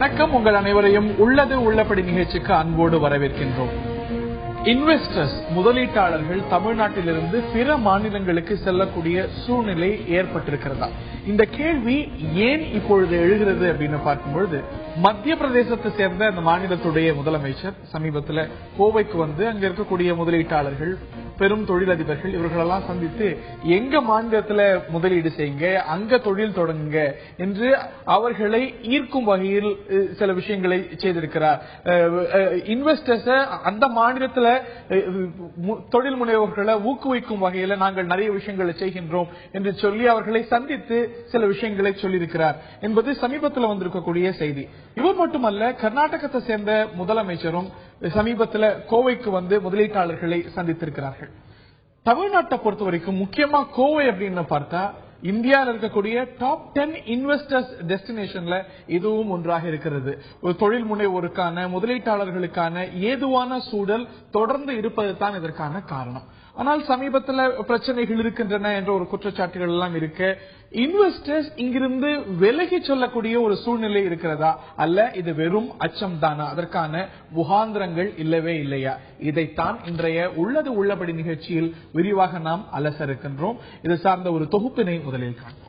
வணக்கம். உங்கள் அனைவரையும் உள்ளது உள்ளபடி நிகழ்ச்சிக்கு அன்போடு வரவேற்கின்றோம். இன்வெஸ்டர்ஸ் முதலீட்டாளர்கள் தமிழ்நாட்டிலிருந்து பிற மாநிலங்களுக்கு செல்லக்கூடிய சூழ்நிலை ஏற்பட்டிருக்கிறதா? இந்த கேள்வி ஏன் இப்பொழுது எழுகிறது அப்படின்னு பார்க்கும்பொழுது, மத்திய பிரதேசத்தை சேர்ந்த அந்த மாநிலத்துடைய முதலமைச்சர் சமீபத்தில் கோவைக்கு வந்து அங்க இருக்கக்கூடிய முதலீட்டாளர்கள், பெரும் தொழிலதிபர்கள் இவர்களெல்லாம் சந்தித்து எங்க மாநிலத்துல முதலீடு செய்யுங்க, அங்க தொழில் தொடங்குங்க என்று அவர்களை ஈர்க்கும் வகையில் சில விஷயங்களை செய்திருக்கிறார். இன்வெஸ்டர்ஸ் அந்த மாநிலத்துல தொழில் முனைவோர்களை ஊக்குவிக்கும் வகையில நாங்கள் நிறைய விஷயங்களை செய்கின்றோம் என்று சொல்லி அவர்களை சந்தித்து சில விஷயங்களை சொல்லியிருக்கிறார் என்பது சமீபத்தில் வந்திருக்கக்கூடிய செய்தி. இவர் மட்டுமல்ல, கர்நாடகத்தை சேர்ந்த முதலமைச்சரும் சமீபத்தில் கோவைக்கு வந்து முதலீட்டாளர்களை சந்தித்திருக்கிறார்கள். தமிழ்நாட்டை பொறுத்த வரைக்கும் முக்கியமா கோவை அப்படின்னு பார்த்தா இந்தியாவில் இருக்கக்கூடிய டாப் 10 இன்வெஸ்டர்ஸ் டெஸ்டினேஷன்ல இதுவும் ஒன்றாக இருக்கிறது. ஒரு தொழில் முனைவோருக்கான முதலீட்டாளர்களுக்கான ஏதுவான சூழல் தொடர்ந்து இருப்பது தான் இதற்கான காரணம். ஆனால் சமீபத்தில் பிரச்சனைகள் இருக்கின்றன என்ற ஒரு குற்றச்சாட்டுகள் எல்லாம் இருக்கு. இன்வெஸ்டர்ஸ் இங்கிருந்து விலகி சொல்லக்கூடிய ஒரு சூழ்நிலை இருக்கிறதா, அல்ல இது வெறும் அச்சம் தானா, அதற்கான முகாந்திரங்கள் இல்லவே இல்லையா? இதைத்தான் இன்றைய உள்ளது உள்ளபடி நிகழ்ச்சியில் விரிவாக நாம் அலச இருக்கின்றோம். இது சார்ந்த ஒரு தொகுப்பினை முதலில் காண்போம்.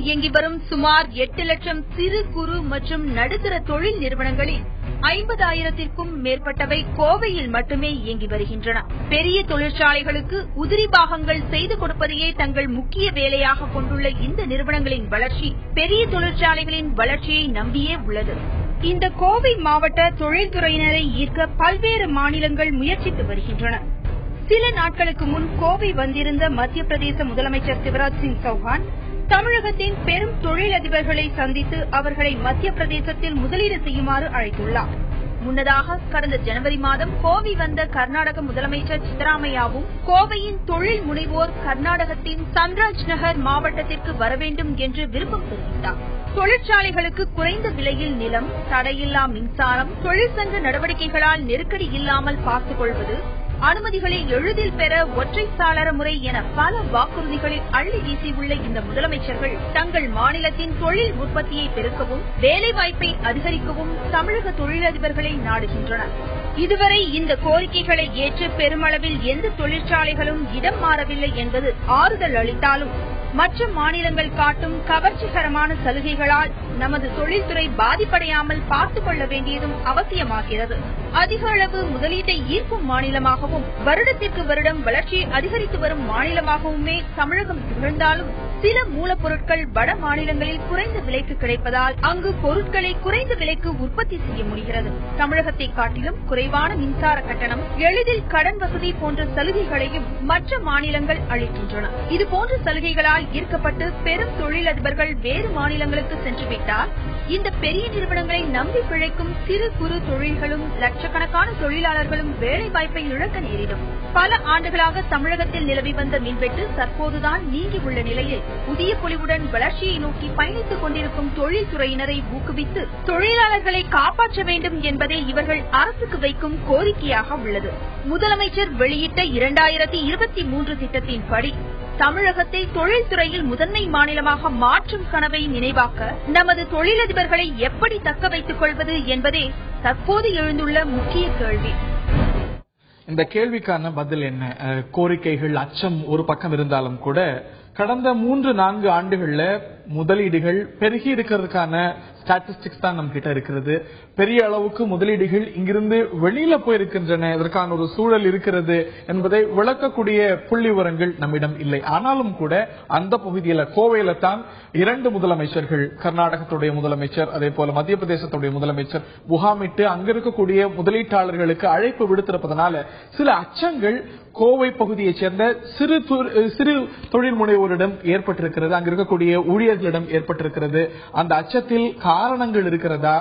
இயங்கி வரும் சுமார் 8 லட்சம் சிறு குறு மற்றும் நடுத்தர தொழில் நிறுவனங்களில் 50,000க்கும் மேற்பட்டவை கோவையில் மட்டுமே இயங்கி வருகின்றன. பெரிய தொழிற்சாலைகளுக்கு உதிரி பாகங்கள் செய்து கொடுப்பதையே தங்கள் முக்கிய வேலையாக கொண்டுள்ள இந்த நிறுவனங்களின் வளர்ச்சி பெரிய தொழிற்சாலைகளின் வளர்ச்சியை நம்பியே உள்ளது. இந்த கோவை மாவட்ட தொழில்துறையினரை ஈர்க்க பல்வேறு மாநிலங்கள் முயற்சித்து வருகின்றன. சில நாட்களுக்கு முன் கோவை வந்திருந்த மத்திய பிரதேச முதலமைச்சர் சிவராஜ் சிங் சௌஹான் தமிழகத்தின் பெரும் தொழிலதிபர்களை சந்தித்து அவர்களை மத்திய பிரதேசத்தில் முதலீடு செய்யுமாறு அழைத்துள்ளார். முன்னதாக கடந்த ஜனவரி மாதம் கோவை வந்த கர்நாடக முதலமைச்சர் சித்தராமையாவும் கோவையின் தொழில் முனைவோர் கர்நாடகத்தின் சன்ராஜ் நகர் மாவட்டத்திற்கு வர வேண்டும் என்று விருப்பம் தெரிவித்தார். தொழிற்சாலைகளுக்கு குறைந்த விலையில் நிலம், தடையில்லா மின்சாரம், தொழிற்சங்க நடவடிக்கைகளால் நெருக்கடி இல்லாமல் பார்த்துக் கொள்வது, அனுமதிகளை எளிதில் பெற ஒற்றை சாளர முறை என பல வாக்குறுதிகளில் அள்ளி வீசியுள்ள இந்த முதலமைச்சர்கள் தங்கள் மாநிலத்தின் தொழில் உற்பத்தியை பெருக்கவும் வேலைவாய்ப்பை அதிகரிக்கவும் தமிழக தொழிலதிபர்களை நாடுகின்றனர். இதுவரை இந்த கோரிக்கைகளை ஏற்று பெருமளவில் எந்த தொழிற்சாலைகளும் இடம் மாறவில்லை என்பது ஆறுதல் அளித்தாலும் மற்ற மாநிலங்கள் காட்டும் கவர்ச்சிகரமான சலுகைகளால் நமது தொழில்துறை பாதிப்படையாமல் பார்த்துக் கொள்ள வேண்டியதும் அவசியமாகிறது. அதிக அளவு முதலீட்டை ஈர்க்கும் மாநிலமாகவும் வருடத்திற்கு வருடம் வளர்ச்சியை அதிகரித்து வரும் மாநிலமாகவுமே தமிழகம் திகழ்ந்தாலும் சில மூலப்பொருட்கள் வட மாநிலங்களில் குறைந்த விலைக்கு கிடைப்பதால் அங்கு பொருட்களை குறைந்த விலைக்கு உற்பத்தி செய்ய முடிகிறது. தமிழகத்தை காட்டிலும் குறைவான மின்சார கட்டணம், எளிதில் கடன் வசதி போன்ற சலுகைகளையும் மற்ற மாநிலங்கள் அளிக்கின்றன. இதுபோன்ற சலுகைகளால் ஈர்க்கப்பட்டு பெரும் தொழிலதிபர்கள் வேறு மாநிலங்களுக்கு சென்றுவிட்டால் இந்த பெரிய நிறுவனங்களை நம்பி பிழைக்கும் சிறு குறு தொழில்களும் லட்சக்கணக்கான தொழிலாளர்களும் வேலை வாய்ப்பை இழக்க நேரிடும். பல ஆண்டுகளாக தமிழகத்தில் நிலவி வந்த மின்வெட்டு தற்போதுதான் நீங்கியுள்ள நிலையில் புதிய பொலிவுடன் வளர்ச்சியை நோக்கி பயணித்துக் கொண்டிருக்கும் தொழில்துறையினரை ஊக்குவித்து தொழிலாளர்களை காப்பாற்ற வேண்டும் என்பதே இவர்கள் அரசுக்கு வைக்கும் கோரிக்கையாக உள்ளது. முதலமைச்சர் வெளியிட்ட 2023 திட்டத்தின்படி தமிழகத்தை தொழில்துறையில் முதன்மை மாநிலமாக மாற்றும் கனவை நினைவாக்க நமது தொழிலதிபர்களை எப்படி தக்க வைத்துக் கொள்வது என்பதே தற்போது எழுந்துள்ள முக்கிய கேள்வி. இந்த கேள்விக்கான பதில் என்ன? கோரிக்கைகள், அச்சம் ஒரு பக்கம் இருந்தாலும் கூட கடந்த 3-4 ஆண்டுகள்ல முதலீடுகள் பெருகி இருக்கிறதுக்கான ஸ்டாட்டிஸ்டிக்ஸ் தான் நம்ம கிட்ட இருக்கிறது. பெரிய அளவுக்கு முதலீடுகள் இங்கிருந்து வெளியில போயிருக்கின்றன, இதற்கான ஒரு சூழல் இருக்கிறது என்பதை விளக்கக்கூடிய புள்ளி விவரங்கள் நம்மிடம் இல்லை. ஆனாலும் கூட அந்த பகுதியில கோவையில தான் 2 முதலமைச்சர்கள், கர்நாடகத்துடைய முதலமைச்சர் அதே போல மத்திய பிரதேசத்துடைய முதலமைச்சர் முகாமிட்டு அங்க இருக்கக்கூடிய முதலீட்டாளர்களுக்கு அழைப்பு விடுத்திருப்பதனால சில அச்சங்கள் கோவை பகுதியைச் சேர்ந்த சிறு தொழில் முனைவோரிடம் ஏற்பட்டிருக்கிறது, அங்க இருக்கக்கூடிய ஊழியர்களிடம் ஏற்பட்டிருக்கிறது. அந்த அச்சத்தில் காரணங்கள் இருக்கிறதா,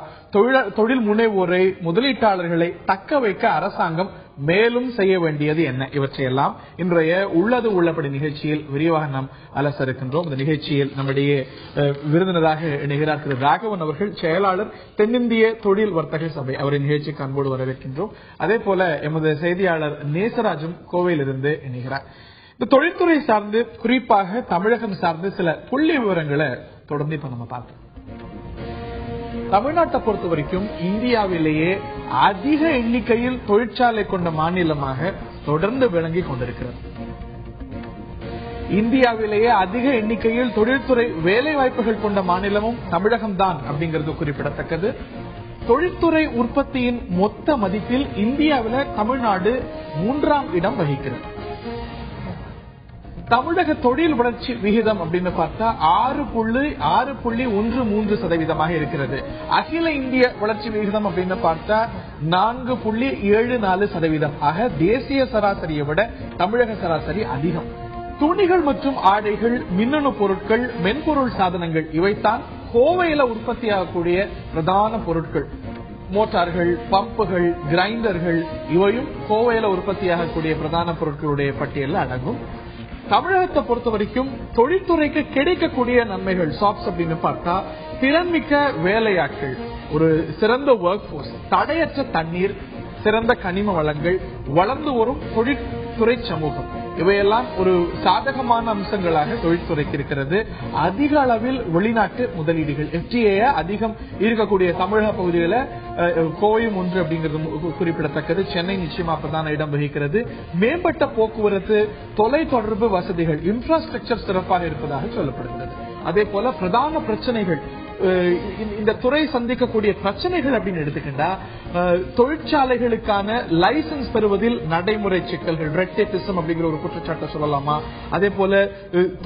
தொழில் முனைவோரை, முதலீட்டாளர்களை தக்க வைக்க அரசாங்கம் மேலும் செய்ய வேண்டியது என்ன, இவற்றையெல்லாம் இன்றைய உள்ளது உள்ளபடி நிகழ்ச்சியில் விரிவாக நாம் அலச இருக்கின்றோம். இந்த நிகழ்ச்சியில் நம்முடைய விருந்தினராக இணைகிறார் திரு ராகவன் அவர்கள், செயலாளர் தென்னிந்திய தொழில் வர்த்தக சபை. அவரின் நிகழ்ச்சிக்கு அன்போடு வரவேற்கின்றோம். அதே போல எமது செய்தியாளர் நேசராஜும் கோவையிலிருந்து இணைகிறார். இந்த தொழில்துறை சார்ந்து, குறிப்பாக தமிழகம் சார்ந்து சில புள்ளி விவரங்களை தொடர்ந்து இப்ப நம்ம பார்த்தோம். தமிழ்நாட்டை பொறுத்த வரைக்கும் இந்தியாவிலேயே அதிக எண்ணிக்கையில் தொழிற்சாலை கொண்ட மாநிலமாக தொடர்ந்து விளங்கி கொண்டிருக்கிறது. இந்தியாவிலேயே அதிக எண்ணிக்கையில் தொழில்துறை வேலை வாய்ப்புகள் கொண்ட மாநிலமும் தமிழகம்தான் அப்படிங்கிறது குறிப்பிடத்தக்கது. தொழில்துறை உற்பத்தியின் மொத்த மதிப்பில் இந்தியாவில் தமிழ்நாடு 3ஆம் இடம் வகிக்கிறது. தமிழக தொழில் வளர்ச்சி விகிதம் அப்படின்னு பார்த்தா 6.13% இருக்கிறது. அகில இந்திய வளர்ச்சி விகிதம் அப்படின்னு பார்த்தா 4.74%. ஆக தேசிய சராசரியை விட தமிழக சராசரி அதிகம். துணிகள் மற்றும் ஆடைகள், மின்னணு பொருட்கள், மென்பொருள் சாதனங்கள் இவைத்தான் கோவையில உற்பத்தியாகக்கூடிய பிரதான பொருட்கள். மோட்டார்கள், பம்புகள், கிரைண்டர்கள் இவையும் கோவையில உற்பத்தியாகக்கூடிய பிரதான பொருட்களுடைய பட்டியலில் அடங்கும். தமிழகத்தை பொறுத்த வரைக்கும் தொழில்துறைக்கு கிடைக்கக்கூடிய நன்மைகள் சாப்ஸ் அப்படின்னு பார்த்தா திறன்மிக்க வேலையாட்கள், ஒரு சிறந்த ஒர்க் போர்ஸ், தடையற்ற தண்ணீர், சிறந்த கனிம வளங்கள், வளர்ந்து வரும் தொழில்துறை சமூகம் இவையெல்லாம் ஒரு சாதகமான அம்சங்களாக தொழில்துறைக்கு இருக்கிறது. அதிக அளவில் வெளிநாட்டு முதலீடுகள், FTA அதிகம் இருக்கக்கூடிய தமிழக பகுதிகளில் கோவையும் ஒன்று அப்படிங்கிறது குறிப்பிடத்தக்கது. சென்னை நிச்சயமா பிரதான இடம் வகிக்கிறது. மேம்பட்ட போக்குவரத்து, தொலைத்தொடர்பு வசதிகள், இன்ஃப்ராஸ்ட்ரக்சர் சிறப்பாக இருப்பதாக சொல்லப்படுகிறது. அதே போல பிரதான பிரச்சனைகள், இந்த துறை சந்திக்கக்கூடிய பிரச்சனைகள் அப்படின்னு எடுத்துக்கிட்டா தொழிற்சாலைகளுக்கான லைசன்ஸ் பெறுவதில் நடைமுறை சிக்கல்கள், ரெட் டேபிசம் அப்படிங்கிற ஒரு குற்றச்சாட்டை சொல்லலாமா. அதே போல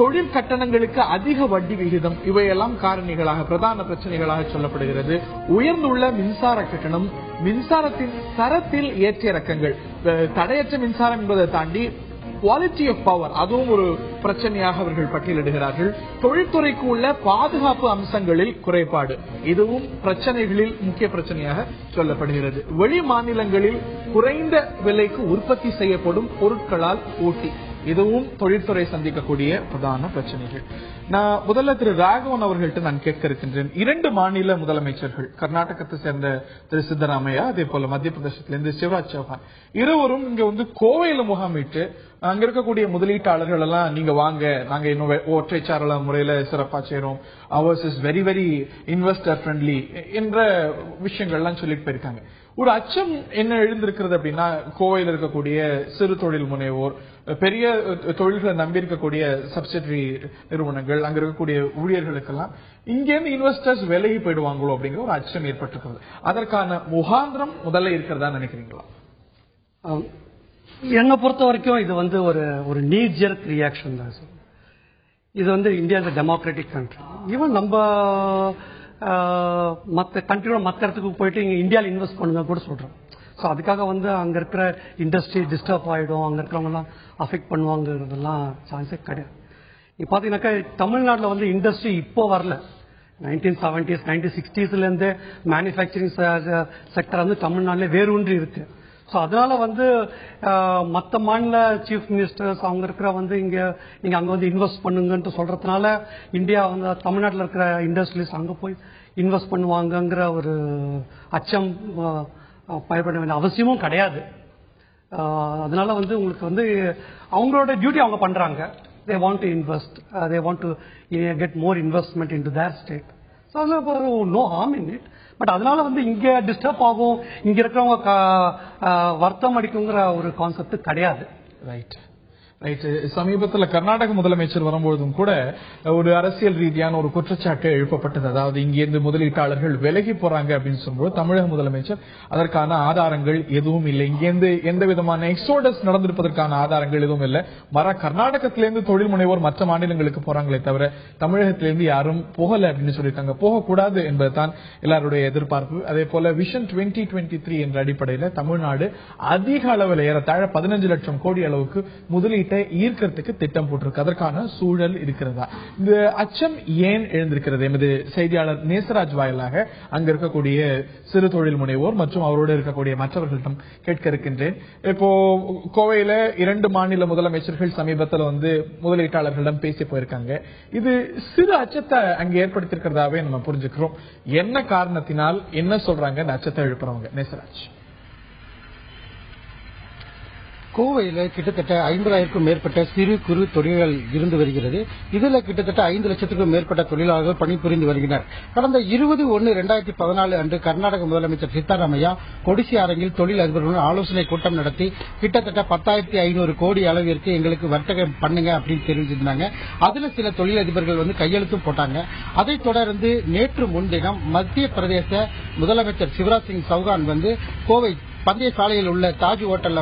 தொழில் கட்டணங்களுக்கு அதிக வட்டி விகிதம் இவையெல்லாம் காரணிகளாக, பிரதான பிரச்சனைகளாக சொல்லப்படுகிறது. உயர்ந்துள்ள மின்சார கட்டணம், மின்சாரத்தின் தரத்தில் ஏற்ற இறக்கங்கள், தடையற்ற மின்சாரம் என்பதை தாண்டி குவாலிட்டி ஆஃப் பவர் அதுவும் ஒரு பிரச்சனையாக அவர்கள் பட்டியலிடுகிறார்கள். தொழில்துறைக்கு உள்ள பாதுகாப்பு அம்சங்களில் குறைபாடு இதுவும் பிரச்சனைகளில் முக்கிய பிரச்சனையாக சொல்லப்படுகிறது. வெளி மாநிலங்களில் குறைந்த விலைக்கு உற்பத்தி செய்யப்படும் பொருட்களால் போட்டி இதுவும் தொழில்துறை சந்திக்கக்கூடிய பிரதான பிரச்சனைகள். நான் முதல்ல திரு ராகவன் அவர்கள்ட்ட நான் கேட்க இருக்கின்றேன். 2 மாநில முதலமைச்சர்கள், கர்நாடகத்தை சேர்ந்த திரு சித்தராமையா, அதே போல மத்திய பிரதேசத்திலிருந்து சிவராஜ் சௌஹான், இருவரும் இங்க கோவையில முகாமிட்டு அங்க இருக்கக்கூடிய முதலீட்டாளர்கள் எல்லாம் நீங்க வாங்க, நாங்க இன்னும் ஒற்றைச்சாரல முறையில சிறப்பா செய்யறோம், hours is very very investor friendly என்ற விஷயங்கள்லாம் சொல்லிட்டு போயிருக்காங்க. ஒரு அச்சம் என்ன எழுந்திருக்கிறது அப்படின்னா, கோவையில் இருக்கக்கூடிய சிறு தொழில் முனைவோர், பெரிய தொழில்களை நம்பி இருக்கக்கூடிய சப்சிடரி நிறுவனங்கள், அங்க இருக்கக்கூடிய ஊழியர்களுக்கெல்லாம் இங்கிருந்து இன்வெஸ்டர்ஸ் விலகி போயிடுவாங்களோ அப்படிங்கிற ஒரு அச்சம் ஏற்பட்டிருக்கிறது. அதற்கான முகாந்திரம் முதல்ல இருக்கிறதா நினைக்கிறீங்களா? என்னை பொறுத்த வரைக்கும் இது ஒரு நீட் ஜெர்க் ரியாக்ஷன் தான் சார். இது India is democratic country. Even நம்ம மற்ற கண்ட்ரியோட மற்ற இடத்துக்கு போயிட்டு இங்க இந்தியாவில் இன்வெஸ்ட் பண்ணுங்க கூட சொல்றோம். ஸோ அதுக்காக அங்க இருக்கிற இண்டஸ்ட்ரி டிஸ்டர்ப் ஆயிடும், அங்க இருக்கிறவங்க எல்லாம் அஃபெக்ட் பண்ணுவாங்கிறதெல்லாம் சான்ஸே கிடையாது. இப்போ பாத்தீங்கன்னாக்கா தமிழ்நாட்டில் இண்டஸ்ட்ரி இப்போ வரல, 1970s 1960s இருந்தே மேனுஃபேக்சரிங் செக்டர் தமிழ்நாட்டிலே வேரூன்றி இருக்கு. ஸோ அதனால மற்ற மாநில சீஃப் மினிஸ்டர்ஸ் அவங்க இருக்கிற நீங்க அங்க இன்வெஸ்ட் பண்ணுங்கன்னு சொல்றதுனால இந்தியா தமிழ்நாட்டில் இருக்கிற இண்டஸ்ட்ரீஸ் அங்க போய் இன்வெஸ்ட் பண்ணுவாங்கங்கிற ஒரு அச்சம் பயப்பட வேண்டிய அவசியமும் கிடையாது. அதனால உங்களுக்கு அவங்களோட டியூட்டி அவங்க பண்றாங்க. they want to invest, they want to get more investment into their state. So no harm in it. But அதனால இங்க டிஸ்டர்ப் ஆகும், இங்க இருக்கிறவங்க வருத்தம் அடிக்குங்கிற ஒரு கான்செப்ட் கிடையாது. Right right. சமீபத்தில் கர்நாடக முதலமைச்சர் வரும்போதும் கூட ஒரு அரசியல் ரீதியான ஒரு குற்றச்சாட்டு எழுப்பப்பட்டது. அதாவது இங்கிருந்து முதலீட்டாளர்கள் விலகி போறாங்க அப்படின்னு சொல்லும்போது தமிழக முதலமைச்சர் அதற்கான ஆதாரங்கள் எதுவும் இல்லை, இங்கிருந்து எந்த விதமான எக்ஸோடஸ் நடந்திருப்பதற்கான ஆதாரங்கள் எதுவும் இல்லை, கர்நாடகத்திலிருந்து தொழில் முனைவோர் மற்ற மாநிலங்களுக்கு போறாங்களே தவிர தமிழகத்திலிருந்து யாரும் போகல அப்படின்னு சொல்லியிருக்காங்க. போகக்கூடாது என்பதுதான் எல்லாருடைய எதிர்பார்ப்பு. அதே போல விஷன் 2023 என்ற அடிப்படையில் தமிழ்நாடு அதிக அளவில் ஏறத்தாழ 15 லட்சம் கோடி அளவுக்கு முதலீடு முதலீட்டை ஈர்க்கிறதுக்கு திட்டம் போட்டிருக்கு. அதற்கான சூழல் இருக்கிறதா? இந்த அச்சம் ஏன் எழுந்திருக்கிறது? எமது செய்தியாளர் நேசராஜ் வாயிலாக அங்க இருக்கக்கூடிய சிறு தொழில் முனைவோர் மற்றும் அவரோடு இருக்கக்கூடிய மற்றவர்களிடம் கேட்க இருக்கின்றேன். இப்போ கோவையில 2 மாநில முதலமைச்சர்கள் சமீபத்தில் முதலீட்டாளர்களிடம் பேசி போயிருக்காங்க. இது சிறு அச்சத்தை அங்க ஏற்படுத்தியிருக்கிறதாவே நம்ம புரிஞ்சுக்கிறோம். என்ன காரணத்தினால், என்ன சொல்றாங்க இந்த அச்சத்தை எழுப்புறவங்க? நேசராஜ், கோவையில் கிட்டத்தட்ட 50,000க்கும் மேற்பட்ட சிறு குறு தொழில்கள் இருந்து வருகிறது. இதுல கிட்டத்தட்ட 5 லட்சத்துக்கும் மேற்பட்ட தொழிலாளர்கள் பணிபுரிந்து வருகின்றனர். கடந்த 20/1/2014 அன்று கர்நாடக முதலமைச்சர் சித்தராமையா கொடிசி அரங்கில் தொழில் அதிபர்களுடன் ஆலோசனை கூட்டம் நடத்தி கிட்டத்தட்ட 10,500 கோடி அளவிற்கு எங்களுக்கு வர்த்தகம் பண்ணுங்க அப்படின்னு தெரிவிச்சிருந்தாங்க. அதுல சில தொழிலதிபர்கள் கையெழுத்தும் போட்டாங்க. அதைத் தொடர்ந்து நேற்று முன்தினம் மத்திய பிரதேச முதலமைச்சர் சிவராஜ் சிங் சௌகான் கோவை பந்தய சாலையில் உள்ள தாஜ் ஹோட்டல்ல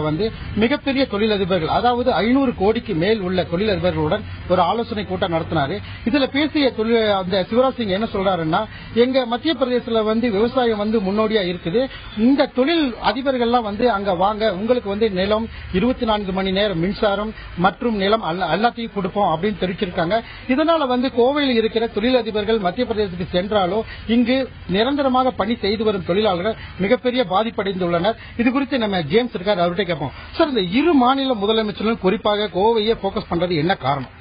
மிகப்பெரிய தொழிலதிபர்கள், அதாவது 500 கோடிக்கு மேல் உள்ள தொழிலதிபர்களுடன் ஒரு ஆலோசனை கூட்டம் நடத்தினாரு. இதுல பேசிய அந்த சிவராஜ் சிங் என்ன சொல்றாருன்னா, எங்க மத்திய பிரதேசத்துல விவசாயம் முன்னோடியா இருக்குது. இந்த தொழில் அதிபர்கள்லாம் அங்க வாங்க, உங்களுக்கு நிலம், 24 மணி நேரம் மின்சாரம் மற்றும் நிலம் எல்லாத்தையும் கொடுப்போம் அப்படின்னு தெரிவிச்சிருக்காங்க. இதனால கோவையில் இருக்கிற தொழிலதிபர்கள் மத்திய பிரதேசத்துக்கு சென்றாலோ இங்கு நிரந்தரமாக பணி செய்து வரும் தொழிலாளர்கள் மிகப்பெரிய பாதிப்படைந்துள்ளனர். இது குறித்து நம்ம ஜேம்ஸ் இருக்கார், அவர்கிட்ட கேட்போம். சார், இந்த 2 மாநில முதலமைச்சர்களும் குறிப்பாக கோவையை போக்கஸ் பண்றது என்ன காரணம்?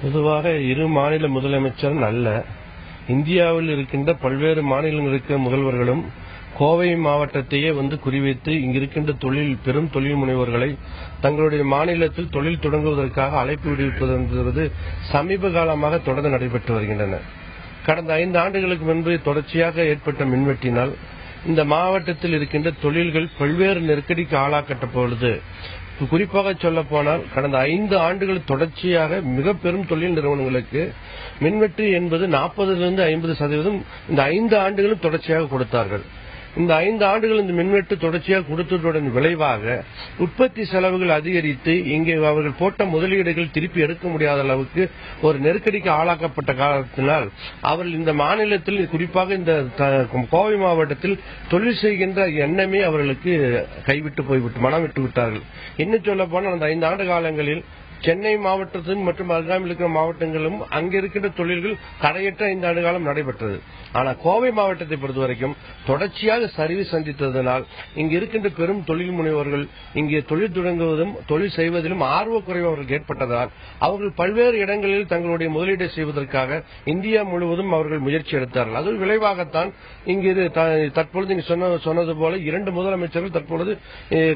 பொதுவாக 2 மாநில முதலமைச்சரும் அல்ல, இந்தியாவில் இருக்கின்ற பல்வேறு மாநிலங்களுக்கு முதல்வர்களும் கோவை மாவட்டத்தையே குறிவைத்து இங்கிருக்கின்ற பெரும் தொழில் முனைவோர்களை தங்களுடைய மாநிலத்தில் தொழில் தொடங்குவதற்காக அழைப்பு விடுவிப்பது என்பது சமீப காலமாக தொடர்ந்து நடைபெற்று வருகின்றன. கடந்த 5 ஆண்டுகளுக்கு முன்பு தொடர்ச்சியாக ஏற்பட்ட மின்வெட்டினால் இந்த மாவட்டத்தில் இருக்கின்ற தொழில்கள் பல்வேறு நெருக்கடிக்கு ஆளாக்கப்பட்ட பொழுது, குறிப்பாக சொல்ல போனால் கடந்த 5 ஆண்டுகள் தொடர்ச்சியாக மிக பெரும் தொழில் நிறுவனங்களுக்கு மின்வெட்டு என்பது 40% 50% இந்த 5 ஆண்டுகளும் தொடர்ச்சியாக கொடுத்தார்கள். இந்த 5 ஆண்டுகள் இந்த மின்வெட்டு தொடர்ச்சியாக கொடுத்ததுடன் விளைவாக உற்பத்தி செலவுகள் அதிகரித்து இங்கே அவர்கள் போட்ட முதலீடுகள் திருப்பி எடுக்க முடியாத அளவுக்கு ஒரு நெருக்கடிக்கு ஆளாக்கப்பட்ட காரணத்தினால் அவர்கள் இந்த மாநிலத்தில், குறிப்பாக இந்த கோவை மாவட்டத்தில் தொழில் செய்கின்ற எண்ணமே அவர்களுக்கு கைவிட்டு மனம் விட்டு விட்டார்கள். இன்னும் சொல்ல போனால் அந்த 5 ஆண்டு காலங்களில் சென்னை மாவட்டத்தின் மற்றும் அருகாமையில் இருக்கிற மாவட்டங்களும் அங்கிருக்கின்ற தொழில்கள் தடையற்ற 5 ஆண்டு காலம் நடைபெற்றது. ஆனால் கோவை மாவட்டத்தை பொறுத்தவரைக்கும் தொடர்ச்சியாக சரிவு சந்தித்ததனால் இங்கு இருக்கின்ற பெரும் தொழில் முனைவோர்கள் இங்கே தொழில் தொடங்குவதும் தொழில் செய்வதிலும் ஆர்வக்குறைவு அவர்களுக்கு ஏற்பட்டதால் அவர்கள் பல்வேறு இடங்களில் தங்களுடைய முதலீட்டை செய்வதற்காக இந்தியா முழுவதும் அவர்கள் முயற்சி எடுத்தார்கள். அது விளைவாகத்தான் இங்கு தற்பொழுது நீங்க சொன்னது போல 2 முதலமைச்சர்கள் தற்பொழுது